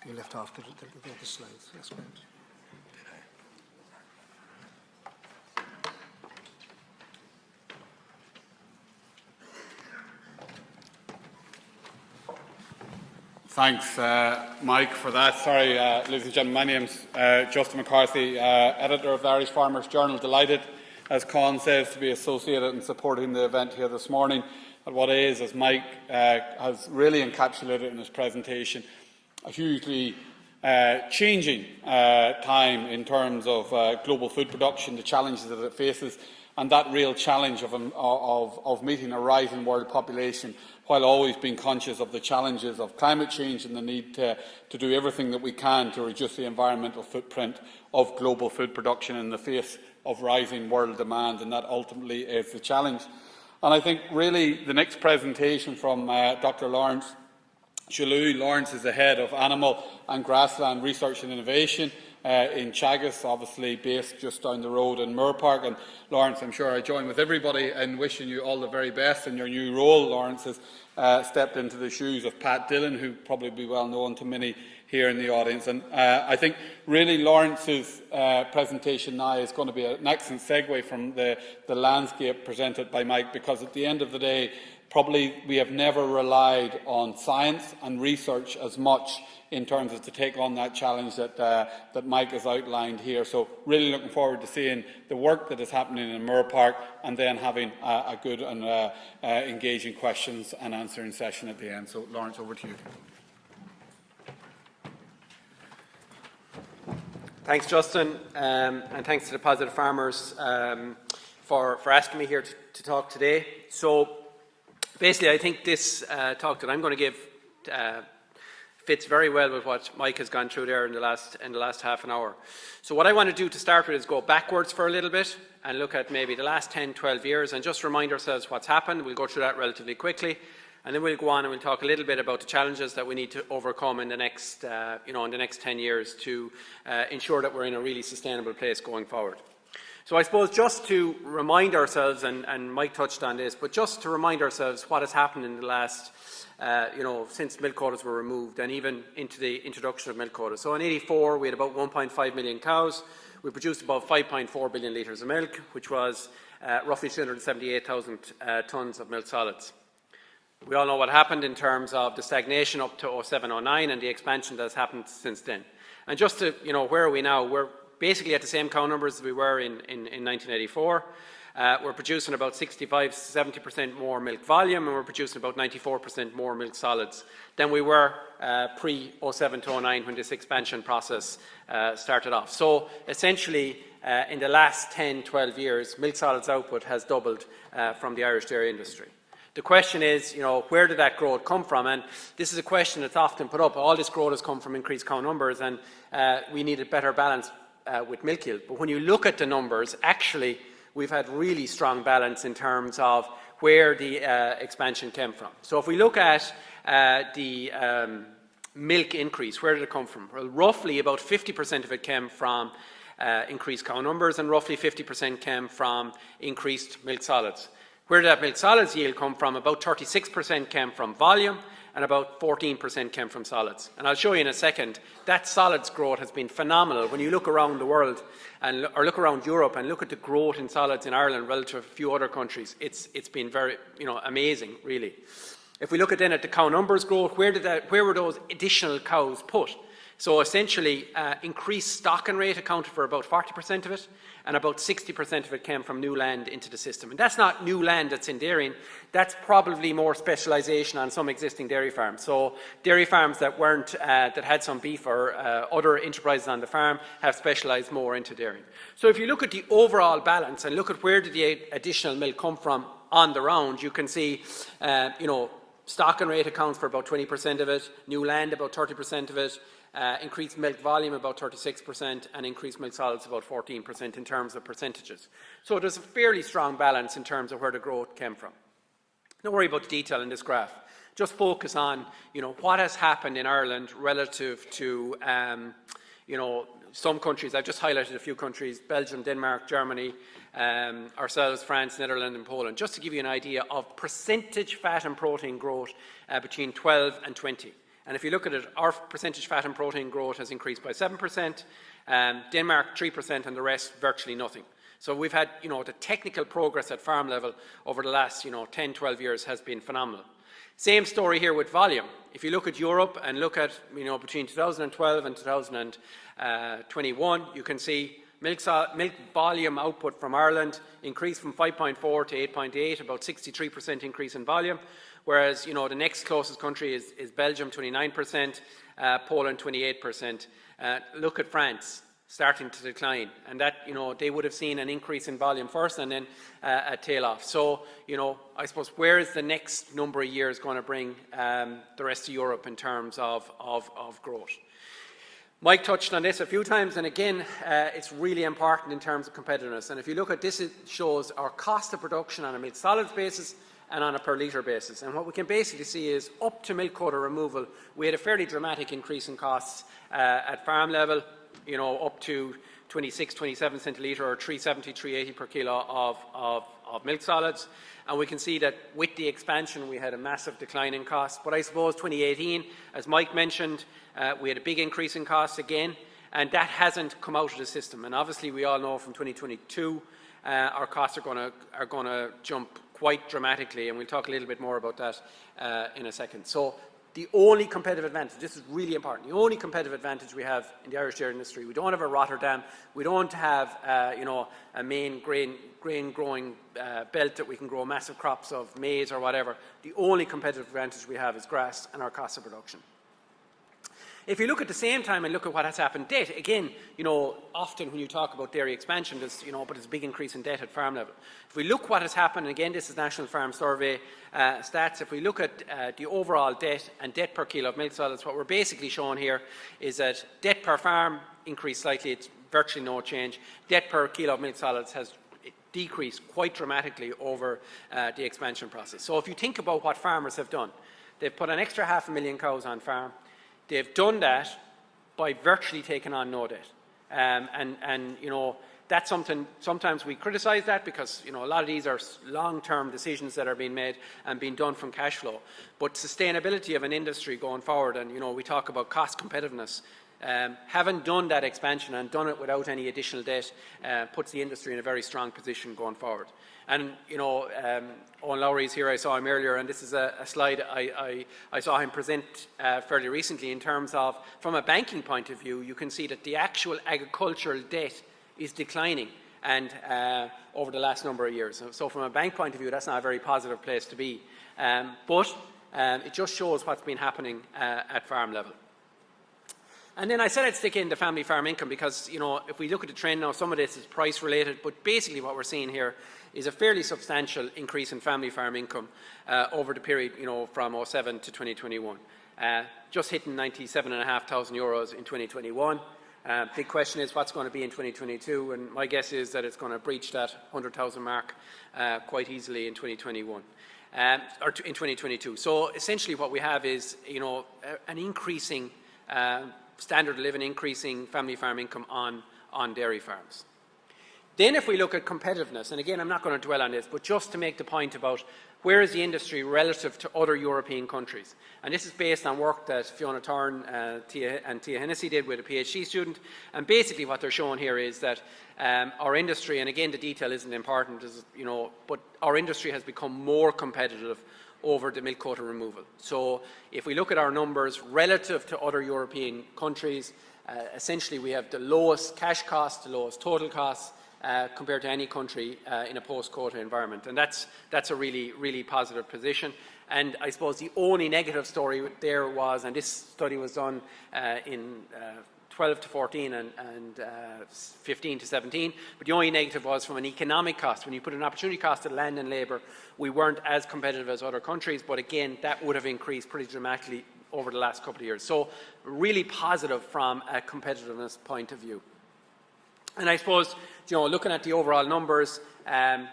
You left off the slides. That's great. Thanks, Mike, for that. Sorry, ladies and gentlemen, my name's Justin McCarthy, editor of the Irish Farmers Journal. Delighted, as Con says, to be associated and supporting the event here this morning. At what is, as Mike has really encapsulated in his presentation, a hugely changing time in terms of global food production, the challenges that it faces, and that real challenge of meeting a rising world population, while always being conscious of the challenges of climate change and the need to do everything that we can to reduce the environmental footprint of global food production in the face of rising world demand, and that ultimately is the challenge. And I think really the next presentation from Dr. Laurence Shalloo. Laurence is the head of Animal and Grassland Research and Innovation in Teagasc, obviously based just down the road in Moore Park. And Laurence, I'm sure I join with everybody in wishing you all the very best in your new role. Laurence has stepped into the shoes of Pat Dillon, who probably be well known to many here in the audience. And I think really Laurence's presentation now is going to be an excellent segue from the landscape presented by Mike, because at the end of the day, probably we have never relied on science and research as much in terms of to take on that challenge that Mike has outlined here. So really looking forward to seeing the work that is happening in Moore Park, and then having a good and engaging questions and answering session at the end. So Laurence, over to you. Thanks, Justin, and thanks to the Positive Farmers for asking me here to talk today. So basically, I think this talk that I'm going to give fits very well with what Mike has gone through there in the last half an hour. So what I want to do to start with is go backwards for a little bit and look at maybe the last 10, 12 years and just remind ourselves what's happened. We'll go through that relatively quickly, and then we'll go on and we'll talk a little bit about the challenges that we need to overcome in the next, in the next 10 years to ensure that we're in a really sustainable place going forward. So I suppose just to remind ourselves, and Mike touched on this, but just to remind ourselves what has happened in the last, since milk quotas were removed and even into the introduction of milk quotas. So in '84, we had about 1.5 million cows. We produced about 5.4 billion litres of milk, which was roughly 278,000 tonnes of milk solids. We all know what happened in terms of the stagnation up to 07-09 and the expansion that has happened since then. And just to, where are we now? We're basically at the same cow numbers as we were in 1984. We're producing about 65–70% more milk volume, and we're producing about 94% more milk solids than we were pre-07-09 when this expansion process started off. So essentially, in the last 10, 12 years, milk solids output has doubled from the Irish dairy industry. The question is, where did that growth come from? And this is a question that's often put up. All this growth has come from increased cow numbers, and we needed better balance with milk yield. But when you look at the numbers, actually, we've had really strong balance in terms of where the expansion came from. So if we look at the milk increase, where did it come from? Well, roughly about 50% of it came from increased cow numbers, and roughly 50% came from increased milk solids. Where did that milk solids yield come from? About 36% came from volume, and about 14% came from solids. And I'll show you in a second, that solids growth has been phenomenal. When you look around the world, or look around Europe and look at the growth in solids in Ireland relative to a few other countries, it's been very, amazing, really. If we look then at the cow numbers growth, where were those additional cows put? So essentially, increased stocking rate accounted for about 40% of it, and about 60% of it came from new land into the system. And that's not new land that's in dairying, that's probably more specialisation on some existing dairy farms. So dairy farms that weren't, that had some beef or other enterprises on the farm have specialised more into dairying. So if you look at the overall balance and look at where did the additional milk come from on the round, you can see, stocking rate accounts for about 20% of it, new land about 30% of it, increased milk volume about 36%, and increased milk solids about 14% in terms of percentages. So there's a fairly strong balance in terms of where the growth came from. Don't worry about the detail in this graph. Just focus on, what has happened in Ireland relative to, some countries. I've just highlighted a few countries: Belgium, Denmark, Germany, ourselves, France, Netherlands, and Poland, just to give you an idea of percentage fat and protein growth between 12 and 20. And if you look at it, our percentage fat and protein growth has increased by 7%, Denmark 3%, and the rest virtually nothing. So we've had, the technical progress at farm level over the last, 10, 12 years has been phenomenal. Same story here with volume. If you look at Europe and look at, between 2012 and 2021, you can see milk volume output from Ireland increased from 5.4 to 8.8, about 63% increase in volume. Whereas, the next closest country is Belgium, 29%, Poland, 28%. Look at France, starting to decline, and that, they would have seen an increase in volume first and then a tail off. So, I suppose, where is the next number of years going to bring the rest of Europe in terms of growth? Mike touched on this a few times, and again, it's really important in terms of competitiveness. And if you look at this, it shows our cost of production on a milk solids basis and on a per litre basis. And what we can basically see is up to milk quota removal, we had a fairly dramatic increase in costs at farm level, up to 26, 27 cent a litre or 370, 380 per kilo of milk solids. And we can see that with the expansion, we had a massive decline in costs. But I suppose 2018, as Mike mentioned, we had a big increase in costs again, and that hasn't come out of the system. And obviously, we all know from 2022, our costs are going to jump quite dramatically, and we'll talk a little bit more about that in a second. So the only competitive advantage, this is really important, the only competitive advantage we have in the Irish dairy industry, we don't have a Rotterdam, we don't have a main grain growing belt that we can grow massive crops of maize or whatever. The only competitive advantage we have is grass and our cost of production. If you look at the same time and look at what has happened debt, again, often when you talk about dairy expansion, there's, but there's a big increase in debt at farm level. If we look what has happened, and again, this is National Farm Survey stats, if we look at the overall debt and debt per kilo of milk solids, what we're basically showing here is that debt per farm increased slightly, it's virtually no change. Debt per kilo of milk solids has decreased quite dramatically over the expansion process. So if you think about what farmers have done, they've put an extra 500,000 cows on farm. They've done that by virtually taking on no debt. That's something, sometimes we criticise that because, a lot of these are long-term decisions that are being made and being done from cash flow. But sustainability of an industry going forward, and, we talk about cost competitiveness, having done that expansion and done it without any additional debt puts the industry in a very strong position going forward. And, Owen Lowry is here, I saw him earlier, and this is a slide I saw him present fairly recently in terms of, from a banking point of view, you can see that the actual agricultural debt is declining and over the last number of years. So from a bank point of view, that's not a very positive place to be. But it just shows what's been happening at farm level. And then I said I'd stick in the family farm income because, if we look at the trend now, some of this is price related, but basically what we're seeing here is a fairly substantial increase in family farm income over the period, from 2007 to 2021. Just hitting €97,500 in 2021. Big question is what's going to be in 2022, and my guess is that it's going to breach that 100,000 mark quite easily in 2021. Or in 2022. So essentially what we have is, an increasing standard of living, increasing family farm income on dairy farms. Then if we look at competitiveness, and again I'm not going to dwell on this, but just to make the point about where is the industry relative to other European countries. And this is based on work that Fiona Thorne and Tia Hennessy did with a PhD student. And basically what they're showing here is that our industry, and again the detail isn't important, but our industry has become more competitive over the milk quota removal. So if we look at our numbers relative to other European countries, essentially we have the lowest cash costs, the lowest total costs compared to any country in a post-quota environment. And that's a really, really positive position. And I suppose the only negative story there was, and this study was done in 12 to 14 and 15 to 17, but the only negative was from an economic cost. When you put an opportunity cost of land and labour, we weren't as competitive as other countries, but again, that would have increased pretty dramatically over the last couple of years. So really positive from a competitiveness point of view. And I suppose, looking at the overall numbers, and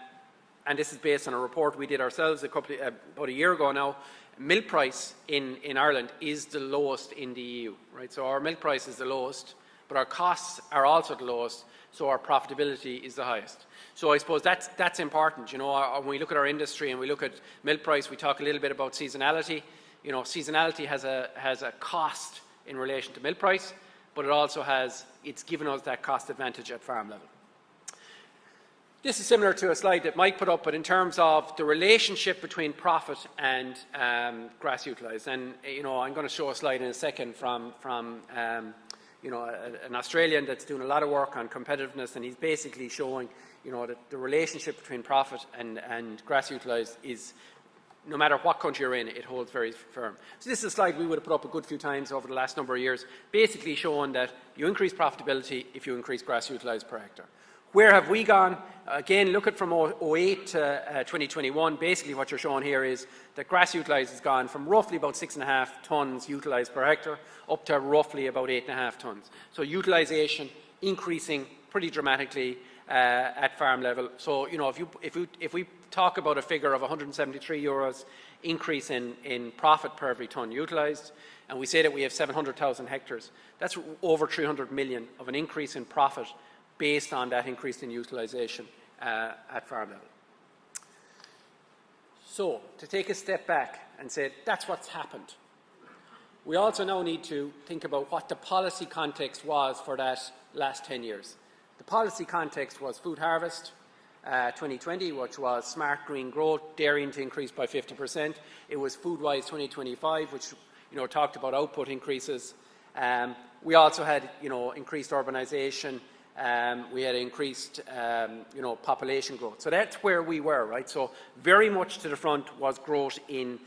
this is based on a report we did ourselves about a year ago now, milk price in Ireland is the lowest in the EU, right? So our milk price is the lowest, but our costs are also the lowest, so our profitability is the highest. So I suppose that's important. When we look at our industry and we look at milk price, we talk a little bit about seasonality. you know, seasonality has a cost in relation to milk price, but it also it's given us that cost advantage at farm level. This is similar to a slide that Mike put up, but in terms of the relationship between profit and grass utilised. And, you know, I'm going to show a slide in a second from you know, an Australian that's doing a lot of work on competitiveness, and he's basically showing, you know, that the relationship between profit and grass utilised is, no matter what country you're in, it holds very firm. So this is a slide we would have put up a good few times over the last number of years, basically showing that you increase profitability if you increase grass utilised per hectare. Where have we gone? Again, look at from 08 to 2021. Basically what you're showing here is that grass utilised has gone from roughly about 6.5 tonnes utilised per hectare up to roughly about 8.5 tonnes. So utilisation increasing pretty dramatically at farm level. So, you know, if we talk about a figure of €173 increase in profit per every tonne utilised, and we say that we have 700,000 hectares, that's over 300 million of an increase in profit based on that increase in utilisation at farm level. So, to take a step back and say that's what's happened, we also now need to think about what the policy context was for that last 10 years. The policy context was food harvest 2020, which was smart green growth, dairying to increase by 50%. It was Foodwise 2025, which, you know, talked about output increases. We also had, you know, increased urbanisation. We had increased, you know, population growth. So that's where we were, right? So very much to the front was growth in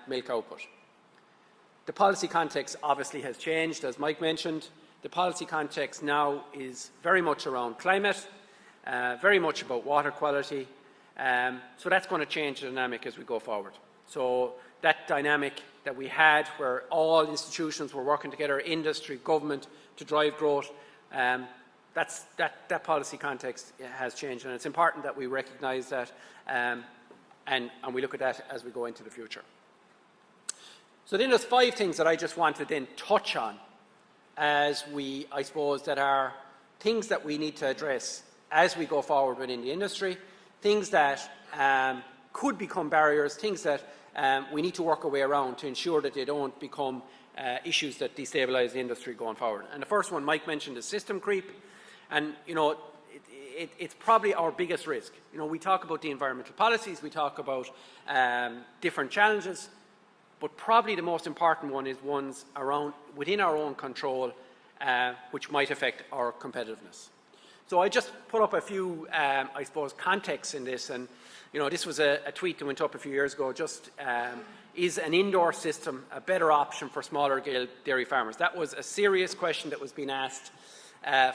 milk output. The policy context obviously has changed, as Mike mentioned. The policy context now is very much around climate, very much about water quality. So that's going to change the dynamic as we go forward. So that dynamic that we had where all institutions were working together, industry, government, to drive growth, that policy context has changed, and it's important that we recognise that and we look at that as we go into the future. So then there's 5 things that I just want to then touch on as we, I suppose, that are things that we need to address as we go forward within the industry, things that could become barriers, things that we need to work our way around to ensure that they don't become issues that destabilise the industry going forward. And the first one Mike mentioned is system creep. And, you know, it's probably our biggest risk. You know, we talk about the environmental policies, we talk about different challenges, but probably the most important one is ones around within our own control, which might affect our competitiveness. So I just put up a few, I suppose, contexts in this, and, you know, this was a tweet that went up a few years ago. Just is an indoor system a better option for smaller scale dairy farmers? That was a serious question that was being asked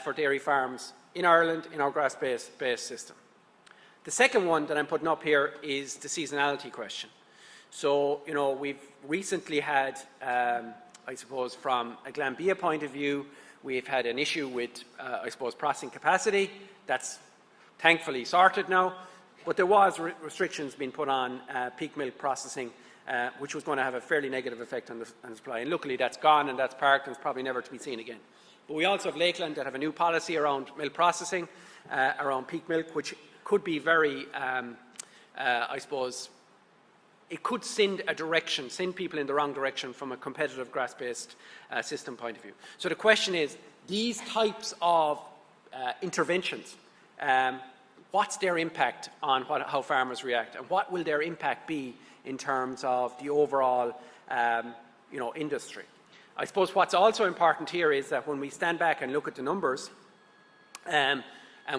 for dairy farms in Ireland in our grass-based system. The second one that I'm putting up here is the seasonality question. So, you know, we've recently had, I suppose, from a Glanbia point of view, we've had an issue with, I suppose, processing capacity. That's thankfully sorted now, but there was restrictions being put on peak milk processing, which was going to have a fairly negative effect on the supply. And luckily that's gone and that's parked and it's probably never to be seen again. But we also have Lakeland that have a new policy around milk processing, around peak milk, which could be very, I suppose, it could send people in the wrong direction from a competitive grass-based system point of view. So the question is, these types of interventions, what's their impact on how farmers react, and what will their impact be in terms of the overall, you know, industry? I suppose what's also important here is that when we stand back and look at the numbers, and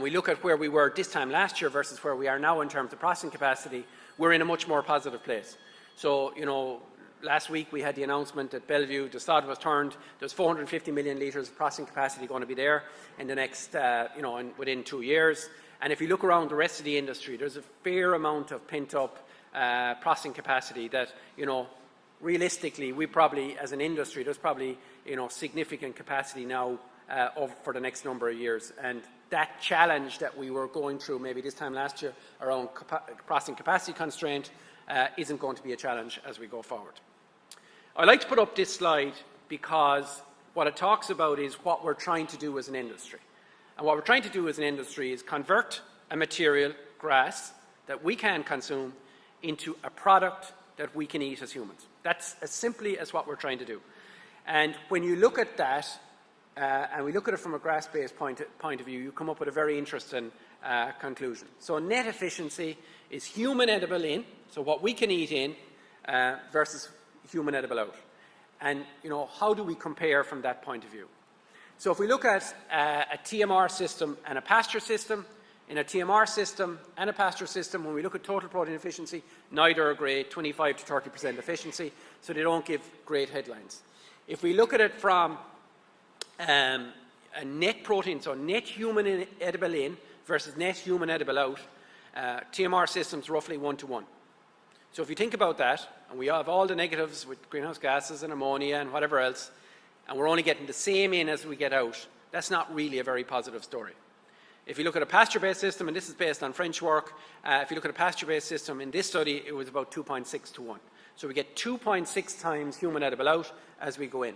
we look at where we were this time last year versus where we are now in terms of processing capacity, we're in a much more positive place. So, you know, last week we had the announcement that Bellevue, the sod was turned. There's 450 million litres of processing capacity going to be there in the next, you know, within 2 years. And if you look around the rest of the industry, there's a fair amount of pent-up processing capacity that, you know, realistically, we probably, as an industry, there's probably, you know, significant capacity now for the next number of years. And that challenge that we were going through maybe this time last year around processing capacity constraint isn't going to be a challenge as we go forward. I'd like to put up this slide because what it talks about is what we're trying to do as an industry. And what we're trying to do as an industry is convert a material, grass, that we can consume into a product that we can eat as humans. That's as simply as what we're trying to do. And when you look at that, and we look at it from a grass-based point of view, you come up with a very interesting conclusion. So net efficiency is human edible in, so what we can eat in, versus human edible out. And, how do we compare from that point of view? So if we look at a TMR system and a pasture system, in a TMR system and a pasture system, when we look at total protein efficiency, neither are great, 25 to 30% efficiency, so they don't give great headlines. If we look at it from a net protein, so net human edible in versus net human edible out, TMR systems roughly 1-to-1. So if you think about that, and we have all the negatives with greenhouse gases and ammonia and whatever else, and we're only getting the same in as we get out, that's not really a very positive story. If you look at a pasture-based system, and this is based on French work, if you look at a pasture-based system, in this study it was about 2.6-to-1. So we get 2.6 times human edible out as we go in.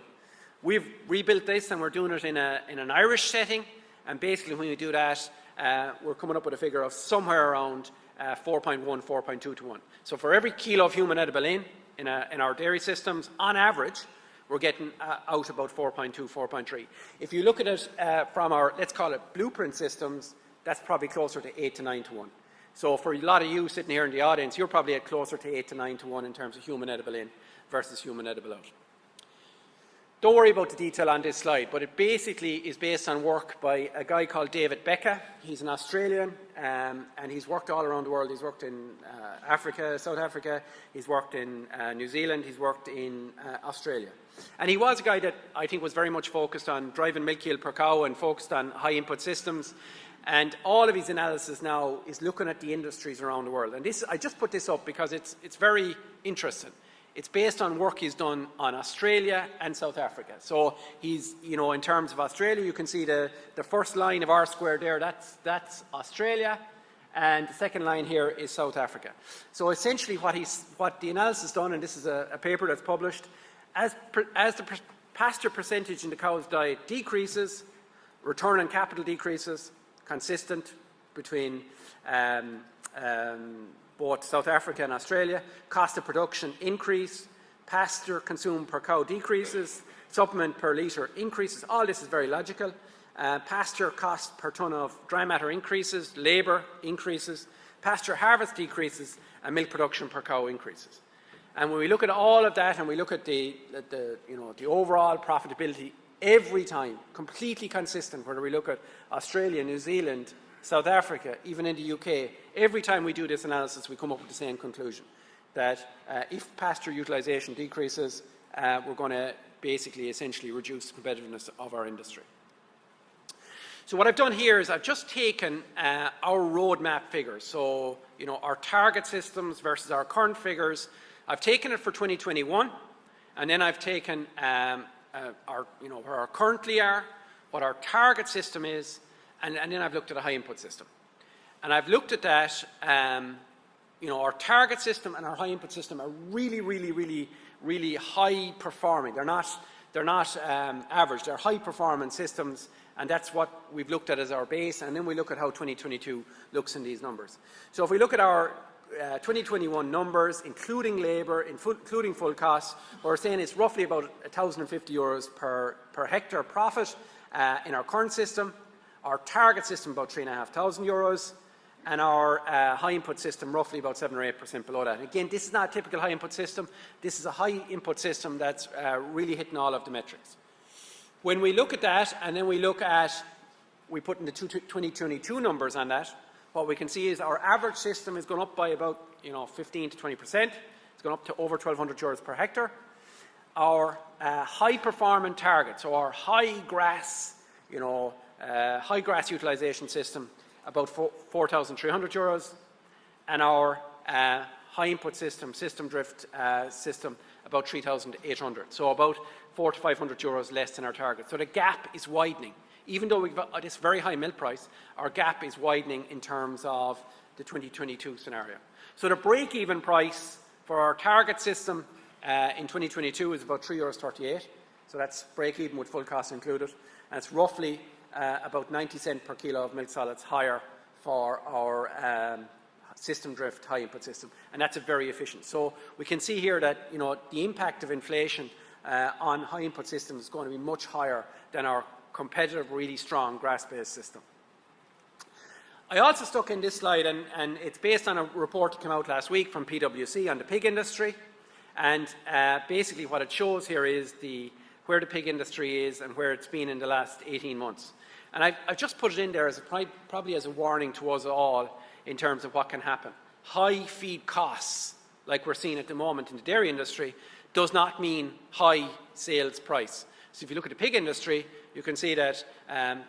We've rebuilt this and we're doing it in an Irish setting, and basically when we do that, we're coming up with a figure of somewhere around 4.1, 4.2-to-1. So for every kilo of human edible in our dairy systems, on average, we're getting out about 4.2, 4.3. If you look at it from our, let's call it blueprint systems, that's probably closer to 8 to 9-to-1. So for a lot of you sitting here in the audience, you're probably at closer to 8 to 9-to-1 in terms of human edible in versus human edible out. Don't worry about the detail on this slide, but it basically is based on work by a guy called David Becca. He's an Australian, and he's worked all around the world. He's worked in Africa, South Africa, he's worked in New Zealand, he's worked in Australia. And he was a guy that I think was very much focused on driving milk yield per cow and focused on high input systems. And all of his analysis now is looking at the industries around the world. And this, I just put this up because it's very interesting. It's based on work he's done on Australia and South Africa. So he's, in terms of Australia, you can see the first line of R squared there, that's Australia, and the second line here is South Africa. So essentially what the analysis done, and this is a paper that's published, as the pasture percentage in the cow's diet decreases, return on capital decreases, consistent between both South Africa and Australia. Cost of production increase, pasture consumed per cow decreases, supplement per litre increases. All this is very logical. Pasture cost per tonne of dry matter increases, labour increases, pasture harvest decreases, and milk production per cow increases. And when we look at all of that and we look at the overall profitability, every time, completely consistent, whether we look at Australia, New Zealand, South Africa, even in the UK, every time we do this analysis, we come up with the same conclusion, that if pasture utilisation decreases, we're going to basically essentially reduce the competitiveness of our industry. So what I've done here is I've just taken our roadmap figures, so our target systems versus our current figures. I've taken it for 2021, and then I've taken where our currently are, what our target system is, and then I've looked at a high input system. And I've looked at that, our target system and our high input system are really, really, really, really high performing. They're not average, they're high performance systems, and that's what we've looked at as our base, and then we look at how 2022 looks in these numbers. So if we look at our 2021 numbers, including labour, including full costs, we're saying it's roughly about €1,050 per hectare profit in our current system. Our target system about €3,500, and our high input system roughly about 7 or 8% below that. Again, this is not a typical high input system. This is a high input system that's really hitting all of the metrics. When we look at that, and then we put in the 2022 numbers on that, what we can see is our average system is going up by about 15 to 20%. It's gone up to over €1,200 per hectare. Our high performing target, so our high grass utilisation system, about €4,300, and our high input system drift system, about 3,800. So about €400 to €500 less than our target. So the gap is widening. Even though we've got this very high milk price, our gap is widening in terms of the 2022 scenario. So the break-even price for our target system in 2022 is about €3.38. So that's break-even with full costs included. And it's roughly about 90 cents per kilo of milk solids higher for our system drift, high input system, and that's a very efficient. So we can see here that the impact of inflation on high input systems is going to be much higher than our competitive, really strong grass-based system. I also stuck in this slide, and it's based on a report that came out last week from PwC on the pig industry, and basically what it shows here is where the pig industry is and where it's been in the last 18 months. And I've just put it in there as probably as a warning to us all in terms of what can happen. High feed costs, like we're seeing at the moment in the dairy industry, does not mean high sales price. So if you look at the pig industry, you can see that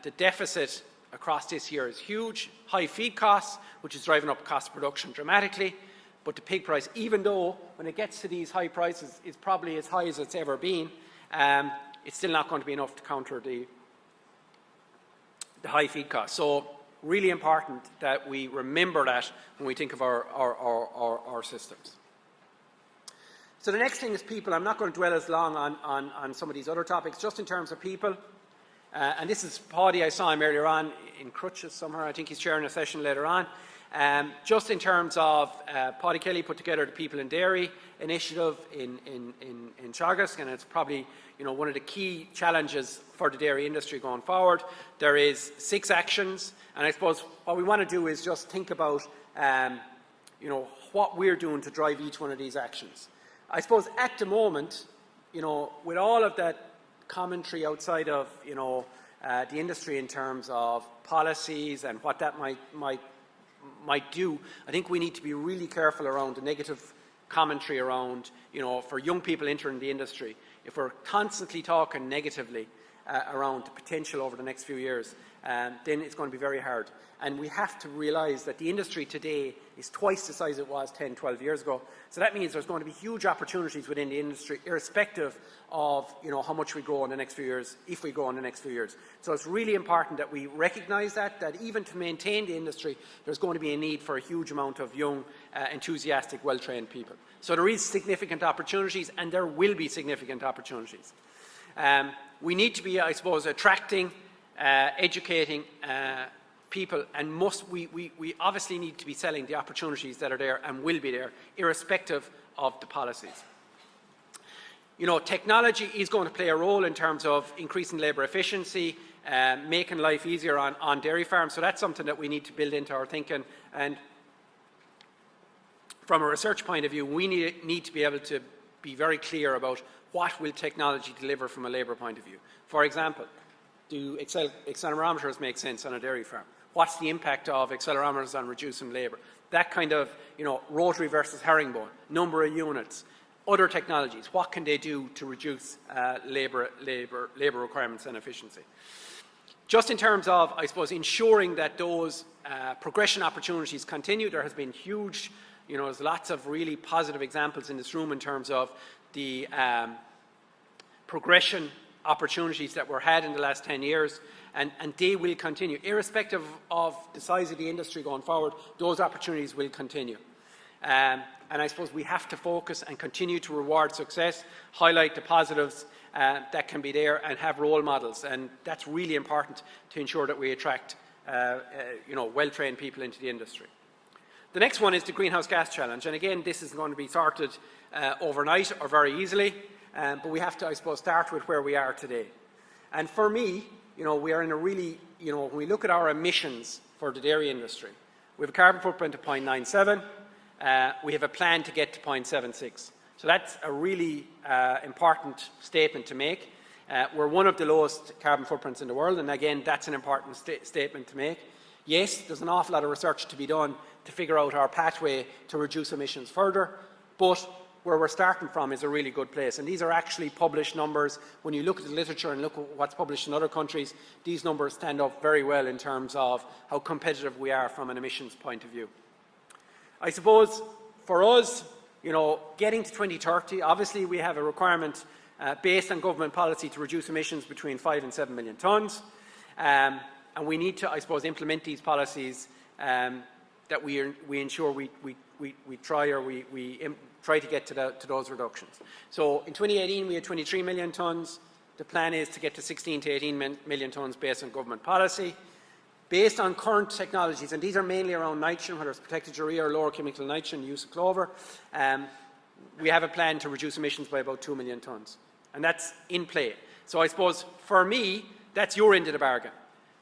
the deficit across this year is huge, high feed costs, which is driving up cost of production dramatically, but the pig price, even though when it gets to these high prices, it's probably as high as it's ever been, it's still not going to be enough to counter the high feed costs. So really important that we remember that when we think of our systems. So the next thing is people. I'm not going to dwell as long on some of these other topics, just in terms of people. And this is Paddy. I saw him earlier on in crutches somewhere. I think he's chairing a session later on. Just in terms of Paddy Kelly put together the People in Dairy initiative in Teagasc, and it's probably one of the key challenges for the dairy industry going forward. There is 6 actions, and I suppose what we want to do is just think about what we're doing to drive each one of these actions. I suppose at the moment, with all of that commentary outside of the industry in terms of policies and what that might do, I think we need to be really careful around the negative commentary around, for young people entering the industry. If we're constantly talking negatively around the potential over the next few years, then it's going to be very hard. And we have to realise that the industry today is twice the size it was 10, 12 years ago. So that means there's going to be huge opportunities within the industry, irrespective of how much we grow in the next few years, if we grow in the next few years. So it's really important that we recognise that even to maintain the industry, there's going to be a need for a huge amount of young, enthusiastic, well-trained people. So there is significant opportunities, and there will be significant opportunities. We need to be, I suppose, attracting, educating people, and we obviously need to be selling the opportunities that are there and will be there, irrespective of the policies. Technology is going to play a role in terms of increasing labour efficiency, making life easier on dairy farms. So that's something that we need to build into our thinking. And from a research point of view, we need to be able to be very clear about what will technology deliver from a labour point of view. For example, do accelerometers make sense on a dairy farm? What's the impact of accelerometers on reducing labour? That kind of, rotary versus herringbone, number of units, other technologies. What can they do to reduce labour requirements and efficiency? Just in terms of, I suppose, ensuring that those progression opportunities continue, there has been huge, there's lots of really positive examples in this room in terms of the progression opportunities that were had in the last 10 years, and they will continue. Irrespective of the size of the industry going forward, those opportunities will continue. And I suppose we have to focus and continue to reward success, highlight the positives that can be there, and have role models. And that's really important to ensure that we attract well-trained people into the industry. The next one is the greenhouse gas challenge. And again, this is going to be sorted overnight or very easily. But we have to, I suppose, start with where we are today. And for me, we are in a really, when we look at our emissions for the dairy industry, we have a carbon footprint of 0.97. We have a plan to get to 0.76. So that's a really important statement to make. We're one of the lowest carbon footprints in the world, and again, that's an important statement to make. Yes, there's an awful lot of research to be done to figure out our pathway to reduce emissions further, but where we're starting from is a really good place. And these are actually published numbers. When you look at the literature and look at what's published in other countries, these numbers stand up very well in terms of how competitive we are from an emissions point of view. I suppose for us, getting to 2030, obviously we have a requirement based on government policy to reduce emissions between 5 and 7 million tonnes. And we need to, I suppose, implement these policies that we ensure we try to get to those reductions. So in 2018 we had 23 million tonnes. The plan is to get to 16 to 18 million tonnes based on government policy. based on current technologies, and these are mainly around nitrogen, whether it's protected urea or lower chemical nitrogen, use of clover, we have a plan to reduce emissions by about 2 million tonnes. And that's in play. So I suppose, for me, that's your end of the bargain.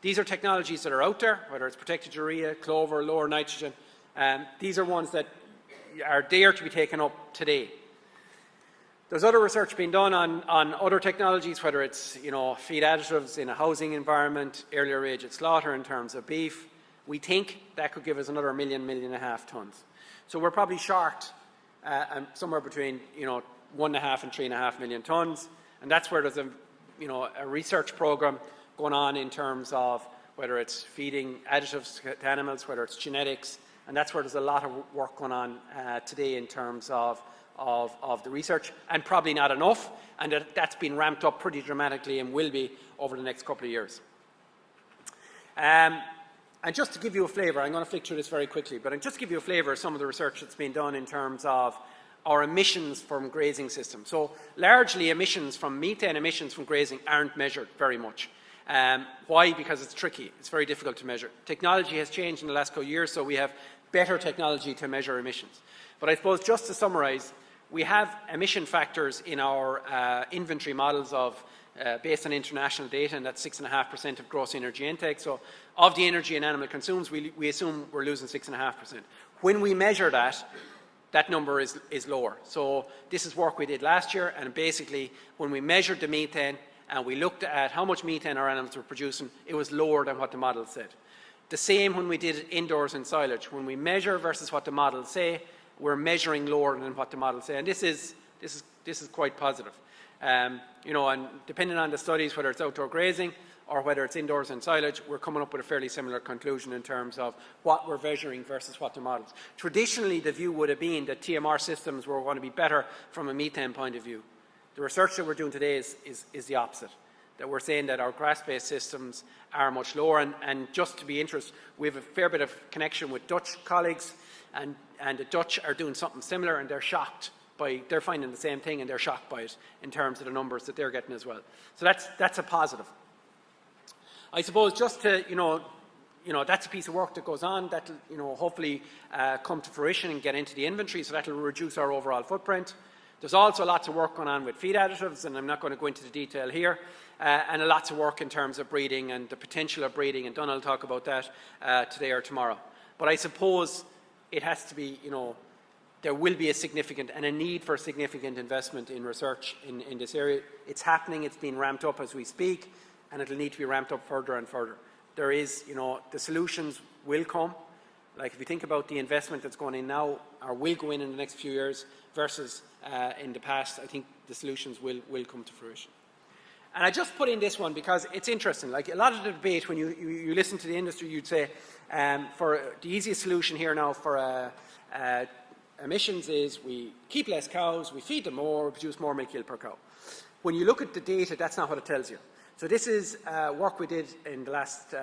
These are technologies that are out there, whether it's protected urea, clover, lower nitrogen. These are ones that are there to be taken up today. There's other research being done on other technologies, whether it's feed additives in a housing environment, earlier age at slaughter in terms of beef. We think that could give us another 1.5 million tonnes. So we're probably short somewhere between 1.5 and 3.5 million tonnes, and that's where there's a research program going on in terms of whether it's feeding additives to animals, whether it's genetics, and that's where there's a lot of work going on today in terms of the research, and probably not enough, and that's been ramped up pretty dramatically and will be over the next couple of years. And just to give you a flavour, I'm going to flick through this very quickly, but just to give you a flavour of some of the research that's been done in terms of our emissions from grazing systems. So largely methane emissions from grazing aren't measured very much. Why? Because it's tricky. It's very difficult to measure. Technology has changed in the last couple of years, so we have better technology to measure emissions. But I suppose just to summarise, we have emission factors in our inventory models based on international data, and that's 6.5% of gross energy intake. So of the energy an animal consumes, we assume we're losing 6.5%. When we measure that number is lower. So this is work we did last year, and basically when we measured the methane and we looked at how much methane our animals were producing, it was lower than what the model said. The same when we did it indoors in silage. When we measure versus what the models say, we're measuring lower than what the models say, and this is quite positive. And depending on the studies, whether it's outdoor grazing or whether it's indoors in silage, we're coming up with a fairly similar conclusion in terms of what we're measuring versus what the models. Traditionally, the view would have been that TMR systems were going to be better from a methane point of view. The research that we're doing today is the opposite, that we're saying that our grass-based systems are much lower, and just to be interested, we have a fair bit of connection with Dutch colleagues, and the Dutch are doing something similar, and they're shocked they're finding the same thing, and they're shocked by it in terms of the numbers that they're getting as well. So that's a positive. I suppose just to, that's a piece of work that goes on that will, hopefully come to fruition and get into the inventory, so that will reduce our overall footprint. There's also lots of work going on with feed additives, and I'm not going to go into the detail here, and lots of work in terms of breeding and the potential of breeding, and Donald will talk about that today or tomorrow. But I suppose it has to be, there will be a need for significant investment in research in this area. It's happening, it's being ramped up as we speak, and it'll need to be ramped up further and further. There is, the solutions will come. Like if you think about the investment that's going in now, or will go in the next few years versus in the past, I think the solutions will come to fruition. And I just put in this one because it's interesting. Like a lot of the debate, when you listen to the industry, you'd say for the easiest solution here now for emissions is we keep less cows, we feed them more, we produce more milk yield per cow. When you look at the data, that's not what it tells you. So this is work we did in the last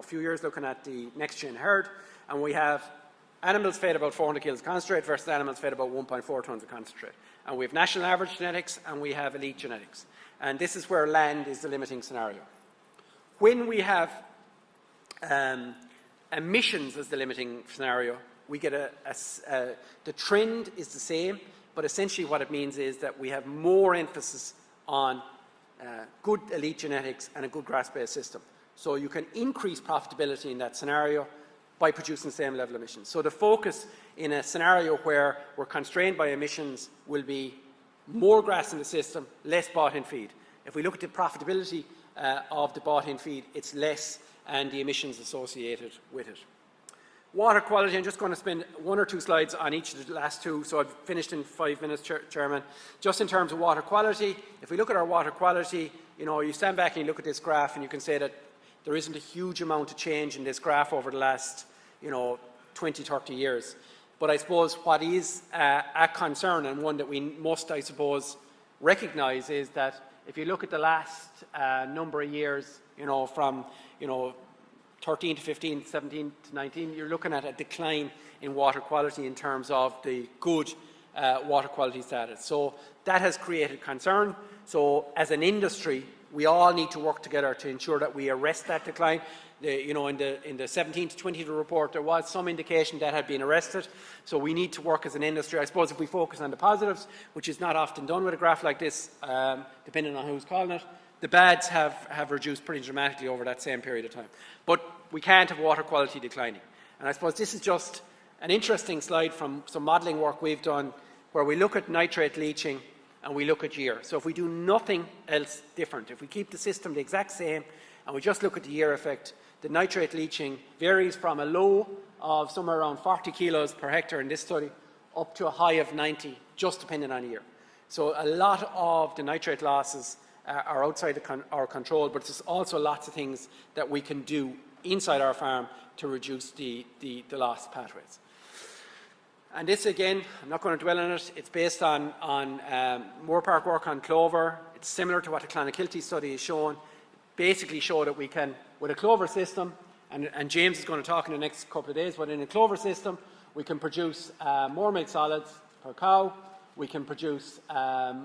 few years looking at the next gen herd, and we have animals fed about 400 kilos of concentrate versus animals fed about 1.4 tonnes of concentrate. And we have national average genetics and we have elite genetics. And this is where land is the limiting scenario. When we have emissions as the limiting scenario, we get the trend is the same, but essentially what it means is that we have more emphasis on good elite genetics and a good grass-based system. So you can increase profitability in that scenario by producing the same level of emissions. So the focus in a scenario where we're constrained by emissions will be more grass in the system, less bought-in feed. If we look at the profitability of the bought-in feed, it's less, and the emissions associated with it. Water quality, I'm just going to spend 1 or 2 slides on each of the last two, so I've finished in 5 minutes, Chairman. Just in terms of water quality, if we look at our water quality, you stand back and you look at this graph and you can say that there isn't a huge amount of change in this graph over the last, 20, 30 years. But I suppose what is a concern, and one that we must, I suppose, recognise, is that if you look at the last number of years, from, 13 to 15, 17 to 19, you're looking at a decline in water quality in terms of the good water quality status. So that has created concern. So as an industry, We all need to work together to ensure that we arrest that decline. In the 17 to 20 report, there was some indication that had been arrested. So we need to work as an industry. I suppose if we focus on the positives, which is not often done with a graph like this, depending on who's calling it, the bads have reduced pretty dramatically over that same period of time. But we can't have water quality declining. And I suppose this is just an interesting slide from some modelling work we've done where we look at nitrate leaching and we look at year. So if we do nothing else different, if we keep the system the exact same and we just look at the year effect, the nitrate leaching varies from a low of somewhere around 40 kilos per hectare in this study up to a high of 90, just depending on year. So a lot of the nitrate losses are outside our control, but there's also lots of things that we can do inside our farm to reduce the loss pathways. And this, again, I'm not going to dwell on it. It's based on Moore Park work on clover. It's similar to what the Clonakilty study has shown. Basically show that we can, with a clover system, and James is going to talk in the next couple of days, but in a clover system, we can produce more milk solids per cow. We can produce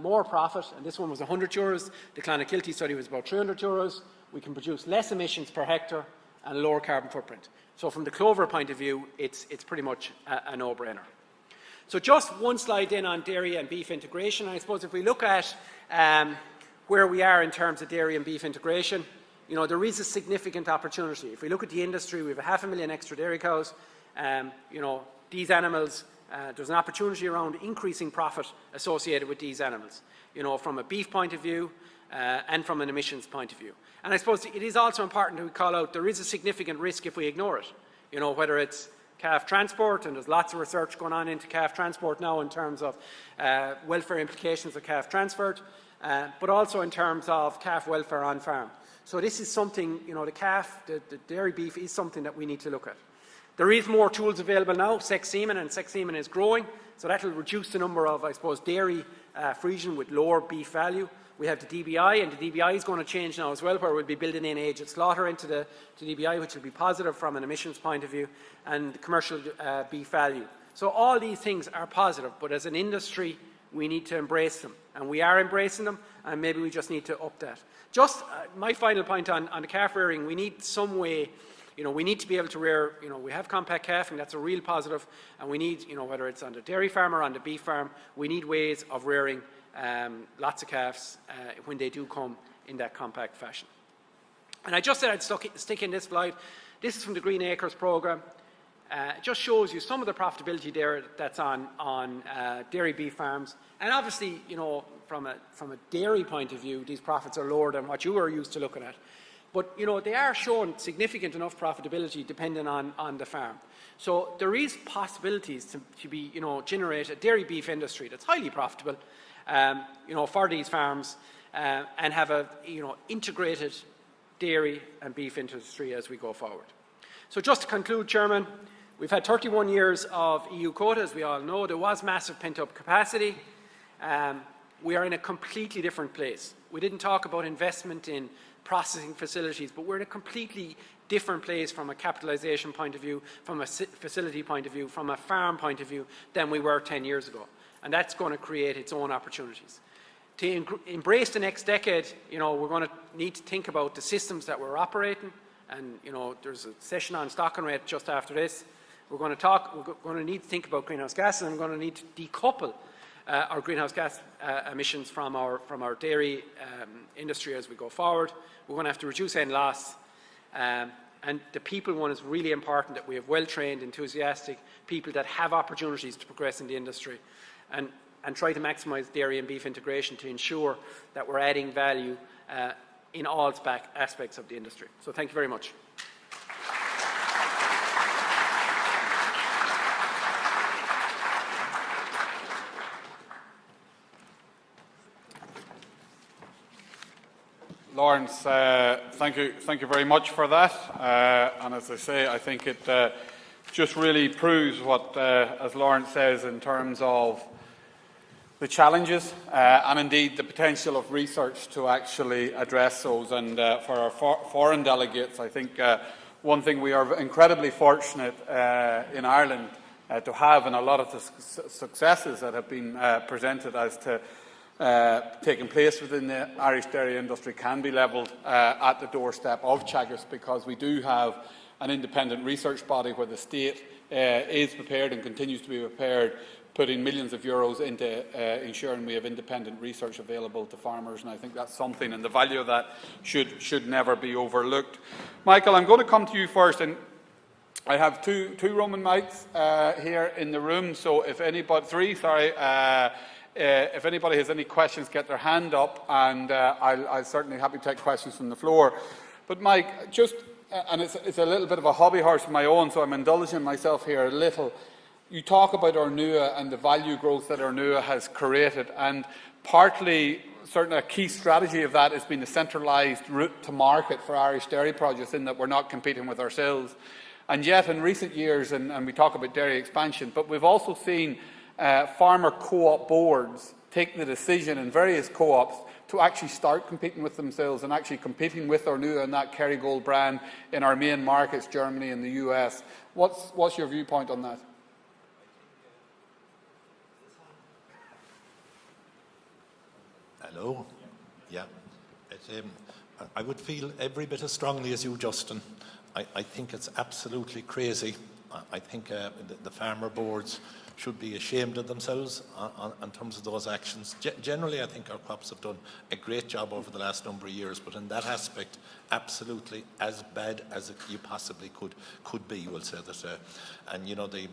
more profit, and this one was €100. The Clonakilty study was about €300. We can produce less emissions per hectare and a lower carbon footprint. So from the clover point of view, it's pretty much a no-brainer. So just one slide then on dairy and beef integration. I suppose if we look at where we are in terms of dairy and beef integration, there is a significant opportunity. If we look at the industry, we have 500,000 extra dairy cows. These animals, there's an opportunity around increasing profit associated with these animals, from a beef point of view and from an emissions point of view. And I suppose it is also important to call out there is a significant risk if we ignore it, whether it's calf transport, and there's lots of research going on into calf transport now in terms of welfare implications of calf transport, but also in terms of calf welfare on farm. So this is something, the dairy beef is something that we need to look at. There is more tools available now, sex semen, and sex semen is growing, so that will reduce the number of, I suppose, dairy Friesian with lower beef value. We have the DBI, and the DBI is going to change now as well, where we'll be building in age at slaughter into the DBI, which will be positive from an emissions point of view, and commercial beef value. So all these things are positive, but as an industry, we need to embrace them, and we are embracing them, and maybe we just need to up that. Just my final point on the calf rearing, we need some way, we need to be able to rear, we have compact calving, that's a real positive, and we need, whether it's on the dairy farm or on the beef farm, we need ways of rearing lots of calves when they do come in that compact fashion. And I just said I'd stick in this slide. This is from the Green Acres programme. It just shows you some of the profitability there that's on dairy beef farms. And obviously, from a dairy point of view, these profits are lower than what you are used to looking at. But, they are showing significant enough profitability depending on the farm. So there is possibilities to be, generate a dairy beef industry that's highly profitable, for these farms and have a, integrated dairy and beef industry as we go forward. So just to conclude, Chairman, we've had 31 years of EU quotas, as we all know. There was massive pent-up capacity. We are in a completely different place. We didn't talk about investment in processing facilities, but we're in a completely different place from a capitalisation point of view, from a facility point of view, from a farm point of view than we were 10 years ago. And that's going to create its own opportunities. To embrace the next decade, we're going to need to think about the systems that we're operating. And, there's a session on stocking rate just after this. We're going to need to think about greenhouse gases, and we're going to need to decouple our greenhouse gas emissions from our dairy industry as we go forward. We're going to have to reduce end loss. And the people one is really important, that we have well-trained, enthusiastic people that have opportunities to progress in the industry. And try to maximise dairy and beef integration to ensure that we're adding value in all aspects of the industry. So thank you very much. Laurence, thank you very much for that. And as I say, I think it just really proves what, as Laurence says, in terms of the challenges and indeed the potential of research to actually address those. And for our foreign delegates, I think one thing we are incredibly fortunate in Ireland to have, and a lot of the successes that have been presented as to taking place within the Irish dairy industry can be levelled at the doorstep of Teagasc, because we do have an independent research body where the state is prepared and continues to be prepared, putting millions of euros into ensuring we have independent research available to farmers, and I think that's something, and the value of that should never be overlooked. Michael, I'm going to come to you first, and I have two Roman mics here in the room, so if anybody, if anybody has any questions, get their hand up, and I'll certainly happy to take questions from the floor. But Mike, just, and it's a little bit of a hobby horse of my own, so I'm indulging myself here a little. You talk about Ornua and the value growth that Ornua has created, and partly, certainly a key strategy of that has been the centralised route to market for Irish dairy produce, in that we're not competing with ourselves. And yet, in recent years, and we talk about dairy expansion, but we've also seen farmer co-op boards take the decision in various co-ops to actually start competing with themselves and actually competing with Ornua and that Kerrygold brand in our main markets, Germany and the US. What's your viewpoint on that? Hello. Yeah. I would feel every bit as strongly as you, Justin. I think it's absolutely crazy. I think the farmer boards should be ashamed of themselves in terms of those actions. Generally, I think our crops have done a great job over the last number of years, but in that aspect, absolutely as bad as you possibly could be, we'll say that. And, you know, the